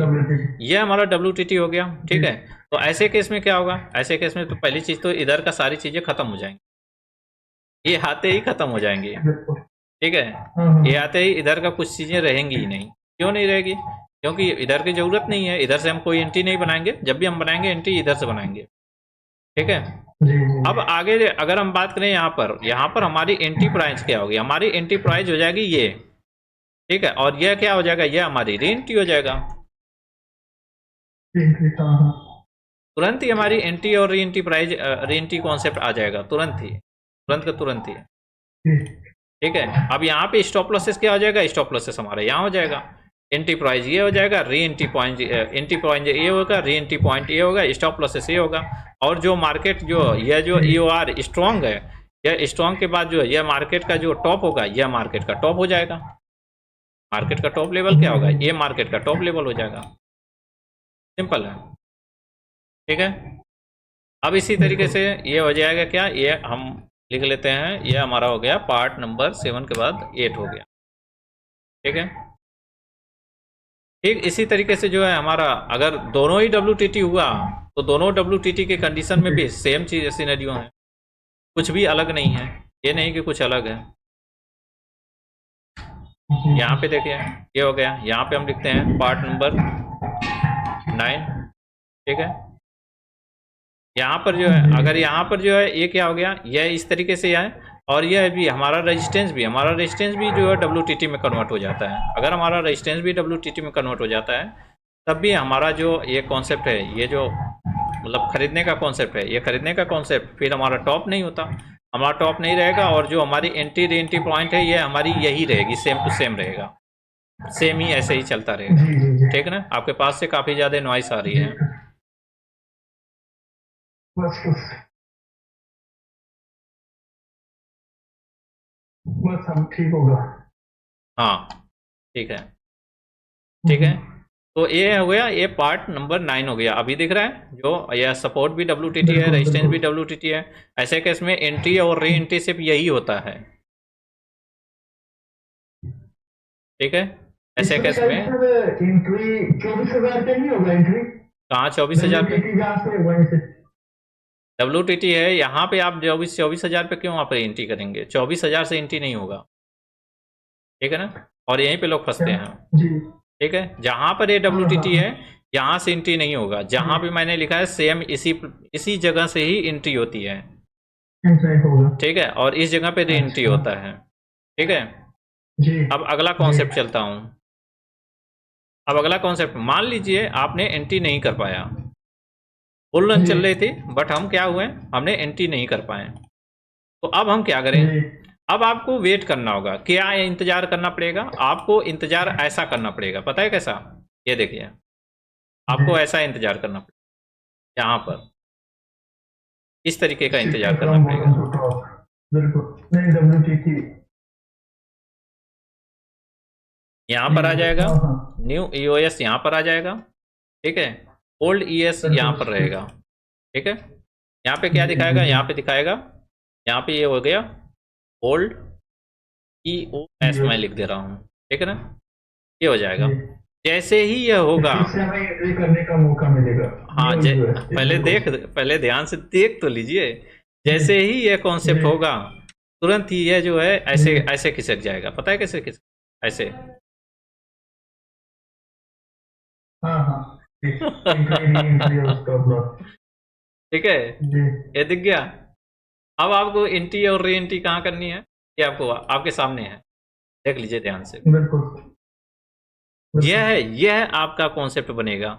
ये हमारा WTT हो गया, ठीक है। तो ऐसे केस में क्या होगा, ऐसे केस में तो पहली चीज़ तो इधर का सारी चीज़ें खत्म हो जाएंगी, ये आते ही खत्म हो जाएंगी, ठीक है। ये आते ही इधर का कुछ चीज़ें रहेंगी ही नहीं, क्यों नहीं रहेगी, क्योंकि इधर की ज़रूरत नहीं है, इधर से हम कोई एंट्री नहीं बनाएंगे, जब भी हम बनाएंगे एंट्री इधर से बनाएंगे, ठीक है। अब आगे अगर हम बात करें यहाँ पर हमारी एंट्री प्राइस क्या होगी, हमारी एंट्री प्राइस हो जाएगी ये, ठीक है, और यह क्या हो जाएगा, यह हमारी री एंट्री हो जाएगा, तुरंत ही हमारी एंट्री और re entry price, re entry concept आ जाएगा तुरंत ही, तुरंत का तुरंत ही, ठीक है। अब यहाँ पे स्टॉप लॉसेस क्या हो जाएगा, स्टॉप लॉसेस हमारा यहाँ हो जाएगा, एंट्री प्राइस ये हो जाएगा, री एंट्री पॉइंट ये होगा, री एंट्री पॉइंट ये होगा, स्टॉप लॉसेस ये होगा, और जो मार्केट जो यह जो EOR स्ट्रॉन्ग है, यह स्ट्रॉन्ग के बाद जो है यह मार्केट का जो टॉप होगा, यह मार्केट का टॉप हो जाएगा, मार्केट का टॉप लेवल क्या होगा, ये मार्केट का टॉप लेवल हो जाएगा, सिंपल है, ठीक है। अब इसी तरीके से ये हो जाएगा क्या, ये हम लिख लेते हैं, ये हमारा हो गया पार्ट नंबर 7 के बाद 8 हो गया, ठीक है। ठीक इसी तरीके से जो है हमारा अगर दोनों ही WTT हुआ तो दोनों WTT के कंडीशन में भी सेम चीज सिनेरियो है, कुछ भी अलग नहीं है, ये नहीं कि कुछ अलग है। यहाँ पे देखिए ये हो गया, यहाँ पे हम लिखते हैं पार्ट नंबर 9, ठीक है। यहाँ पर जो है अगर यहाँ पर जो है ये क्या हो गया, यह इस तरीके से है, और यह भी हमारा रेजिस्टेंस भी जो है WTT में कन्वर्ट हो जाता है। अगर हमारा रेजिस्टेंस भी WTT में कन्वर्ट हो जाता है तब भी हमारा जो ये कॉन्सेप्ट है, ये जो मतलब खरीदने का कॉन्सेप्ट है, ये खरीदने का कॉन्सेप्ट, फिर हमारा टॉप नहीं होता, हमारा टॉप नहीं रहेगा, और जो हमारी एंट्री री एंट्री पॉइंट है ये हमारी यही रहेगी, सेम टू सेम रहेगा, सेम ही ऐसे ही चलता रहेगा। जी जी जी ठीक है ना, आपके पास से काफ़ी ज़्यादा नॉइस आ रही जी। है। बस बस अब ठीक होगा। हाँ ठीक है, ठीक है। तो ये हो गया, ये पार्ट नंबर 9 हो गया। अभी दिख रहा है जो यह सपोर्ट भी WTT है, बिल्कुल रेजिस्टेंस भी बिल्कुल। WTT है। ऐसे केस में एंट्री और री एंट्री सिर्फ यही होता है। ठीक है, ऐसे इसमें केस शायद में सर एंट्री 24,000 पे नहीं होगा एंट्री। कहाँ 24,000 पे WTT जहाँ से वहीं से। WTT है, यहाँ पे आप 24,000 पे क्यों वहाँ पर एंट्री करेंगे? 24,000 से एंट्री नहीं होगा। ठीक है ना, और यहीं पे लोग फंसते क्या? हैं। जी। ठीक है, जहाँ पर ये हाँ हाँ WTT है हाँ। यहाँ से एंट्री नहीं होगा, जहाँ जी पे मैंने लिखा है सेम इसी जगह से ही एंट्री होती है। एंट्री होगा। ठीक है, और इस जगह पे री एंट्री अच्छा। होता है। ठीक है, जी अब अगला जी कॉन्सेप्ट चलता हूँ। अब अगला कॉन्सेप्ट, मान लीजिए आपने एंट्री नहीं कर पाया, बुल रन जी चल रही थी, बट हम क्या हुए, हमने एंट्री नहीं कर पाए। तो अब हम क्या करें? जी अब आपको वेट करना होगा। क्या इंतजार करना पड़ेगा? आपको इंतजार ऐसा करना पड़ेगा, पता है कैसा? ये देखिए, जी। आपको ऐसा इंतजार करना पड़ेगा, यहाँ पर इस तरीके का इंतजार शिफ्ट करना फ्रॉम पड़ेगा। Bottom to top. बिल्कुल नहीं WTT। यहाँ जी पर आ जी जाएगा, हाँ हाँ। न्यू EOS यहाँ पर आ जाएगा। ठीक है, ओल्ड ES यहाँ बिल्कुल पर ठीक। रहेगा। ठीक है, यहाँ पे क्या जी जी दिखाएगा? जी। यहाँ पे दिखाएगा, यहाँ पे ये हो गया ओल्ड EOS, मैं यस। लिख दे रहा हूँ। ठीक है ना, ये हो जाएगा। जी। जैसे ही ये तो होगा, फिर से हमें एंट्री करने का मौका मिलेगा। हाँ, न्यू यूएस पहले बिल्कुल। पहले ध्यान से देख तो लीजिए। जी जैसे ही ये कॉन्सेप्ट जी होगा, तुरंत ही ये जो है जी। ऐसे ऐसे खिसक जाएगा। पता है कैसे खिसक? ऐसे हाँ हाँ। एंट्री री एंट्री और स्टॉप लॉस। ठीक है, जी ये दिख गया। अब आपको एंट्री और री एंट्री कहाँ करनी है, ये आपको आपके सामने है, देख लीजिए ध्यान से। बिल्कुल बिल्कुल। यह आपका कॉन्सेप्ट बनेगा।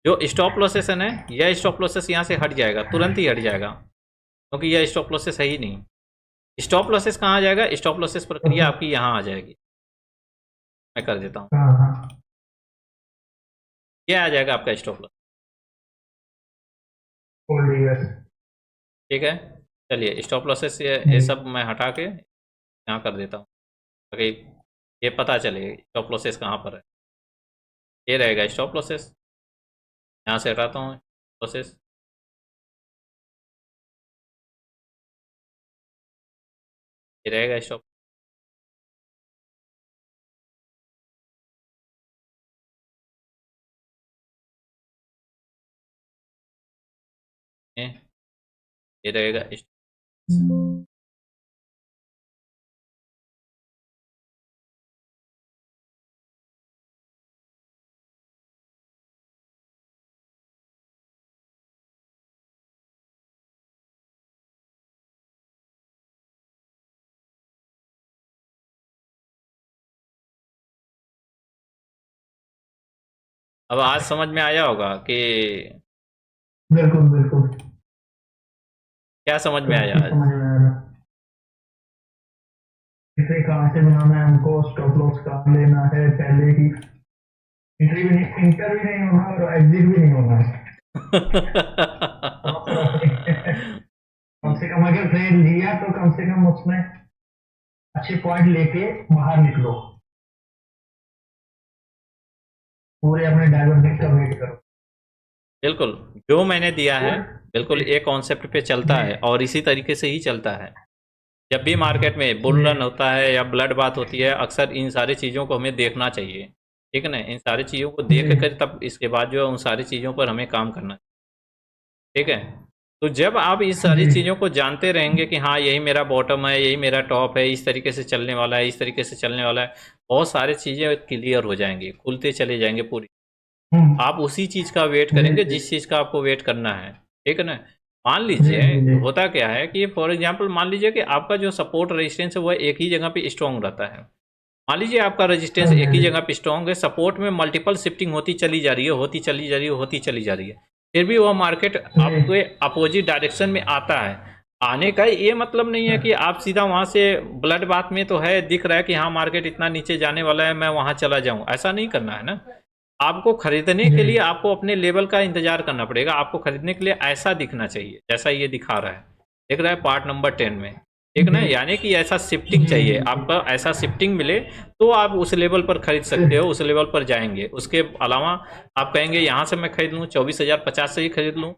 जो स्टॉप लॉसेस है ना, यह स्टॉप लॉसेस यहाँ से हट जाएगा, तुरंत ही हट जाएगा, क्योंकि यह स्टॉप लॉसेस है ही नहीं। स्टॉप लॉसेस कहाँ आ जाएगा? स्टॉप लॉसेस प्रक्रिया ओके। आपकी यहाँ आ जाएगी। मैं कर देता हूँ, हाँ हाँ। ये आ जाएगा आपका स्टॉप लॉस। Old US. ठीक है, चलिए स्टॉप लॉसेस ये जी सब मैं हटा के यहाँ कर देता हूँ, ताकि ये पता चले स्टॉप लॉसेस कहाँ पर है। ये रहेगा स्टॉप लॉसेस, यहाँ से हटाता हूँ लॉसेस। ये रहेगा स्टॉप, ये रहेगा stop। अब आज समझ में आया होगा कि बिल्कुल बिल्कुल। क्या समझ में आया काफी आज? समझ में आ रहा। इसे कहाँ से बनाना है हमको, स्टॉप लॉस कहाँ लेना है, पहले ही एंट्री भी नहीं, इंटर भी नहीं होना और एग्जिट भी नहीं होना है। प्रॉपर अपनी कम से कम अगर ट्रेड लिया तो कम से कम उसमें अच्छे पॉइंट लेके बाहर निकलो। पूरे अपने डायवर्जेंस का वेट करो। बिल्कुल, जो मैंने दिया है, और बिल्कुल जी एक कॉन्सेप्ट पे चलता जी है, और इसी तरीके से ही चलता है। जब भी मार्केट में बुल जी रन होता है या ब्लड बात होती है, अक्सर इन सारी चीज़ों को हमें देखना चाहिए। ठीक है ना, इन सारी चीज़ों को देख जी कर तब इसके बाद जो है उन सारी चीज़ों पर हमें काम करना चाहिए। ठीक है, तो जब आप इस सारी जी चीज़ों को जानते रहेंगे कि हाँ यही मेरा बॉटम है, यही मेरा टॉप है, इस तरीके से चलने वाला है, इस तरीके से चलने वाला है, बहुत सारी चीज़ें क्लियर हो जाएंगी, खुलते चले जाएंगे पूरी। हम्म, आप उसी चीज़ का वेट जी करेंगे जी जिस चीज़ का आपको वेट करना है। ठीक है ना, मान जी लीजिए जी जी होता क्या है कि फॉर एग्जांपल मान लीजिए कि आपका जो सपोर्ट रेजिस्टेंस है वह एक ही जगह पे स्ट्रॉन्ग रहता है। मान लीजिए आपका रेजिस्टेंस हाँ एक ही जी जगह पे स्ट्रॉन्ग है, सपोर्ट में मल्टीपल शिफ्टिंग होती चली जा रही है, होती चली जा रही है, होती चली जा रही है। फिर भी वह मार्केट आपके अपोजिट डायरेक्शन में आता है। आने का ये मतलब नहीं है कि आप सीधा वहां से ब्लड बाथ में तो है, दिख रहा है कि हाँ मार्केट इतना नीचे जाने वाला है, मैं वहां चला जाऊं, ऐसा नहीं करना है ना। आपको खरीदने के लिए आपको अपने लेवल का इंतजार करना पड़ेगा। आपको खरीदने के लिए ऐसा दिखना चाहिए जैसा ये दिखा रहा है, दिख रहा है पार्ट नंबर 10 में, ठीक ना। यानी कि ऐसा शिफ्टिंग चाहिए आपका, ऐसा शिफ्टिंग मिले तो आप उस लेवल पर खरीद सकते हो, उस लेवल पर जाएंगे। उसके अलावा आप कहेंगे यहाँ से मैं खरीद लूँ 24,050 से ही खरीद लूँ,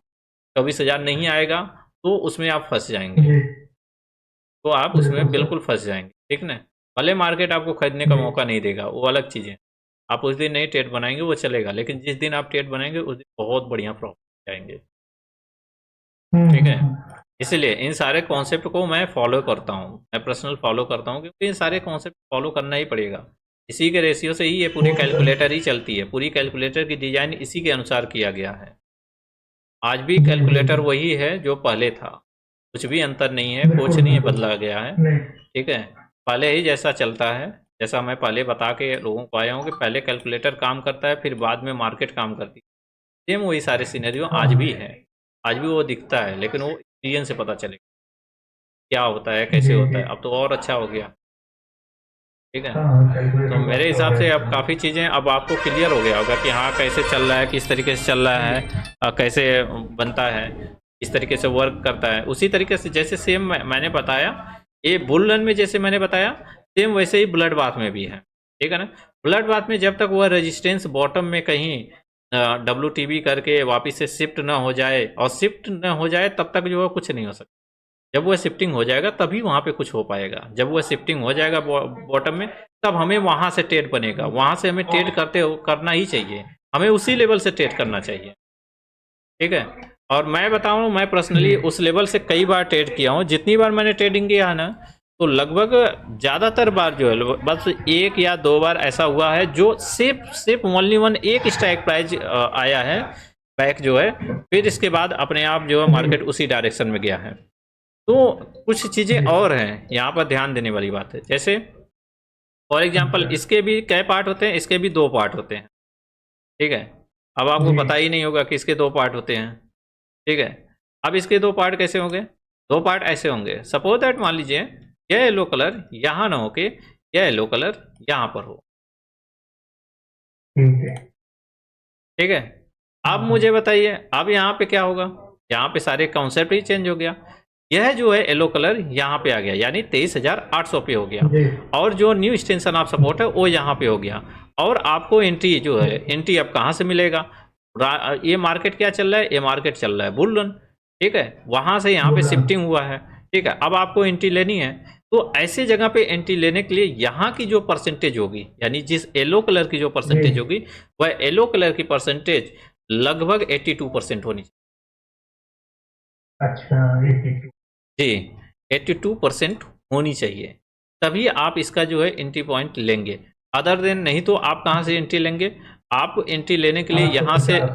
24,000 नहीं आएगा तो उसमें आप फंस जाएंगे, तो आप उसमें बिल्कुल फंस जाएंगे, ठीक ना। भले मार्केट आपको खरीदने का मौका नहीं देगा, वो अलग चीज़ है। आप उस दिन नहीं ट्रेड बनाएंगे वो चलेगा, लेकिन जिस दिन आप ट्रेड बनाएंगे उस दिन बहुत बढ़िया प्रॉफिट जाएंगे, ठीक है। इसलिए इन सारे कॉन्सेप्ट को मैं फॉलो करता हूँ, मैं पर्सनल फॉलो करता हूँ, क्योंकि इन सारे कॉन्सेप्ट फॉलो करना ही पड़ेगा। इसी के रेशियो से ही ये पूरी कैलकुलेटर ही चलती है, पूरी कैलकुलेटर की डिजाइन इसी के अनुसार किया गया है। आज भी कैलकुलेटर वही है जो पहले था, कुछ भी अंतर नहीं है, कुछ नहीं बदला गया है, ठीक है। पहले ही जैसा चलता है, जैसा मैं पहले बता के लोगों को आया हूँ कि पहले कैलकुलेटर काम करता है, फिर बाद में मार्केट काम करती है। सेम वही सारे सिनेरियो आज भी है, आज भी वो दिखता है, लेकिन वो एक्सपीरियंस से पता चलेगा क्या होता है, कैसे होता है। अब तो और अच्छा हो गया, ठीक है। तो मेरे हिसाब से अब काफ़ी चीज़ें अब आपको क्लियर हो गया होगा कि हाँ कैसे चल रहा है, किस तरीके से चल रहा है, कैसे बनता है, किस तरीके से वर्क करता है। उसी तरीके से जैसे सेम मैंने बताया, ये बुल रन में जैसे मैंने बताया, सेम वैसे ही ब्लड बाथ में भी है, ठीक है ना। ब्लड बाथ में जब तक वह रेजिस्टेंस बॉटम में कहीं WTB करके वापस से शिफ्ट ना हो जाए, और शिफ्ट ना हो जाए तब तक जो है कुछ नहीं हो सकता। जब वह शिफ्टिंग हो जाएगा तभी वहाँ पे कुछ हो पाएगा। जब वह शिफ्टिंग हो जाएगा बॉटम में, तब हमें वहाँ से ट्रेड बनेगा, वहाँ से हमें ट्रेड करना ही चाहिए, हमें उसी लेवल से ट्रेड करना चाहिए, ठीक है। और मैं बताऊँ, मैं पर्सनली उस लेवल से कई बार ट्रेड किया हूँ। जितनी बार मैंने ट्रेडिंग किया है ना, तो लगभग ज़्यादातर बार जो है बस 1 या 2 बार ऐसा हुआ है जो सिर्फ ओनली वन एक स्ट्राइक प्राइस आया है बैक जो है, फिर इसके बाद अपने आप जो है मार्केट उसी डायरेक्शन में गया है। तो कुछ चीज़ें और हैं यहाँ पर ध्यान देने वाली बात है। जैसे फॉर एग्जांपल इसके भी कई पार्ट होते हैं, इसके भी 2 पार्ट होते हैं, ठीक है। अब आपको पता ही नहीं होगा कि इसके 2 पार्ट होते हैं, ठीक है। अब इसके 2 पार्ट कैसे होंगे? 2 पार्ट ऐसे होंगे, सपोज दैट मान लीजिए यह येलो कलर यहाँ ना होके यह येलो कलर यहाँ पर हो, ठीक है। अब मुझे बताइए, अब यहाँ पे क्या होगा? यहाँ पे सारे कॉन्सेप्ट ही चेंज हो गया। यह जो है येलो कलर यहाँ पे आ गया, यानी 23,800 पे हो गया, और जो न्यू एक्सटेंशन ऑफ सपोर्ट है वो यहाँ पे हो गया। और आपको एंट्री जो है, एंट्री अब कहाँ से मिलेगा? ये मार्केट क्या चल रहा है? ये मार्केट चल रहा है बुल रन, ठीक है। वहां से यहाँ पे शिफ्टिंग हुआ है, ठीक है। अब आपको एंट्री लेनी है, तो ऐसे जगह पे एंट्री लेने के लिए यहाँ की जो परसेंटेज होगी, यानी जिस येलो कलर की जो परसेंटेज होगी, वह येलो कलर की परसेंटेज लगभग 82% होनी चाहिए। अच्छा, 82 जी, 82% होनी चाहिए, तभी आप इसका जो है एंट्री पॉइंट लेंगे। अदर देन नहीं तो आप कहाँ से एंट्री लेंगे? आप एंट्री लेने के लिए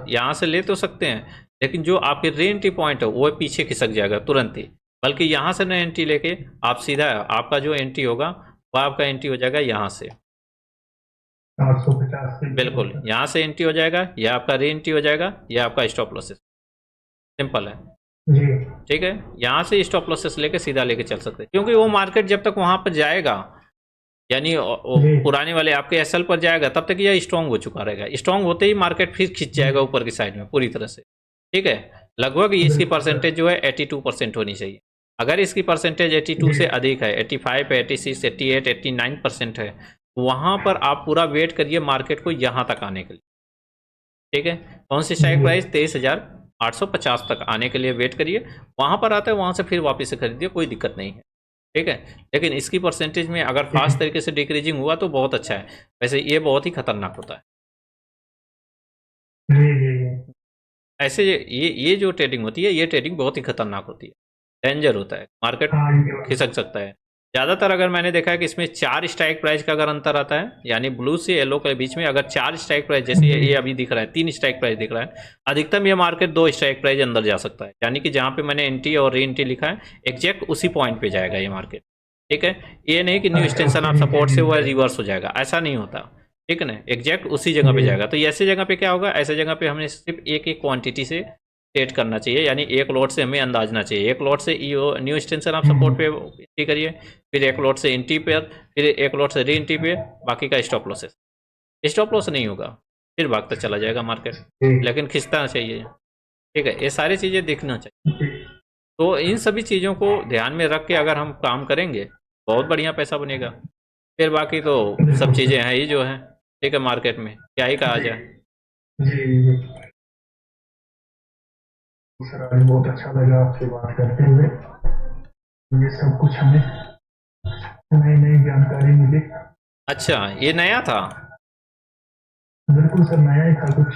यहाँ से ले तो सकते हैं, लेकिन जो आपके री एंट्री पॉइंट है वो पीछे खिसक जाएगा तुरंत ही। बल्कि यहाँ से न एंट्री लेके आप सीधा आपका जो एंट्री होगा वो आपका एंट्री हो जाएगा यहाँ से, 850 से, बिल्कुल यहाँ से एंट्री हो जाएगा, या आपका री एंट्री हो जाएगा, या आपका स्टॉप लॉसेस। सिंपल है, ठीक है। यहाँ से स्टॉप लॉसेस लेके सीधा लेके चल सकते हैं, क्योंकि वो मार्केट जब तक वहां पर जाएगा, यानी पुराने वाले आपके एसएल पर जाएगा, तब तक यह स्ट्रांग हो चुका रहेगा। स्ट्रांग होते ही मार्केट फिर खिंच जाएगा ऊपर की साइड में पूरी तरह से, ठीक है। लगभग इसकी परसेंटेज जो है 82% होनी चाहिए। अगर इसकी परसेंटेज 82 से अधिक है, 85 है, 86, 88, 89% है, वहां पर आप पूरा वेट करिए मार्केट को यहाँ तक आने के लिए, ठीक है। कौन सी स्ट्राइक प्राइस? 23,850 तक आने के लिए वेट करिए, वहां पर आता है, वहां से फिर वापस से खरीदिए, कोई दिक्कत नहीं है, ठीक है। लेकिन इसकी परसेंटेज में अगर फास्ट तरीके से डिक्रीजिंग हुआ तो बहुत अच्छा है, वैसे ये बहुत ही खतरनाक होता है। ऐसे ये जो ट्रेडिंग होती है, ये ट्रेडिंग बहुत ही खतरनाक होती है, डेंजर होता है, मार्केट खिसक सकता है। ज़्यादातर अगर मैंने देखा है कि इसमें 4 स्ट्राइक प्राइस का अगर अंतर आता है, यानी ब्लू से येलो के बीच में अगर 4 स्ट्राइक प्राइस, जैसे ये अभी दिख रहा है 3 स्ट्राइक प्राइस दिख रहा है, अधिकतम ये मार्केट 2 स्ट्राइक प्राइस अंदर जा सकता है। यानी कि जहाँ पे मैंने एंट्री और री एंट्री लिखा है, एग्जैक्ट उसी पॉइंट पे जाएगा ये मार्केट, ठीक है। ये नहीं कि न्यू एक्सटेंशन ऑफ सपोर्ट से वह रिवर्स हो जाएगा, ऐसा नहीं होता, ठीक है ना। एग्जैक्ट उसी जगह पे जाएगा। तो ऐसे जगह पे क्या होगा? ऐसे जगह पे हमने सिर्फ एक क्वांटिटी से सेट करना चाहिए, यानी एक लॉट से हमें अंदाजना चाहिए। एक लॉट से न्यू एक्सटेंशन आप सपोर्ट पे एंट्री करिए, फिर एक लॉट से एंट्री पे, फिर एक लॉट से री एंट्री पे, बाकी का स्टॉप लॉस है। स्टॉप लॉस नहीं होगा, फिर भागता चला जाएगा मार्केट, लेकिन खिंचना चाहिए। ठीक है, ये सारी चीज़ें दिखना चाहिए। तो इन सभी चीज़ों को ध्यान में रख के अगर हम काम करेंगे बहुत बढ़िया पैसा बनेगा। फिर बाकी तो सब चीज़ें हैं ही जो हैं। ठीक है, मार्केट में क्या ही कहा जाए। जी सर, आज बहुत अच्छा लगा आपसे बात करते हुए। ये सब कुछ हमें नई नई जानकारी मिली। अच्छा, ये नया था। बिल्कुल सर, नया ही था कुछ।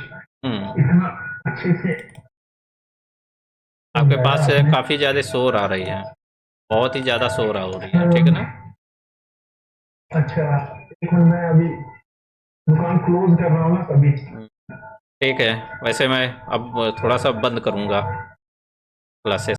इतना अच्छे से आपके पास से आपने। काफ़ी ज़्यादा शोर आ रही है, बहुत ही ज़्यादा शोर आ रही है। ठीक है ना? अच्छा, एक मिनट, मैं अभी दुकान क्लोज कर रहा हूँ ना अभी। ठीक है, वैसे मैं अब थोड़ा सा बंद करूँगा क्लासेस।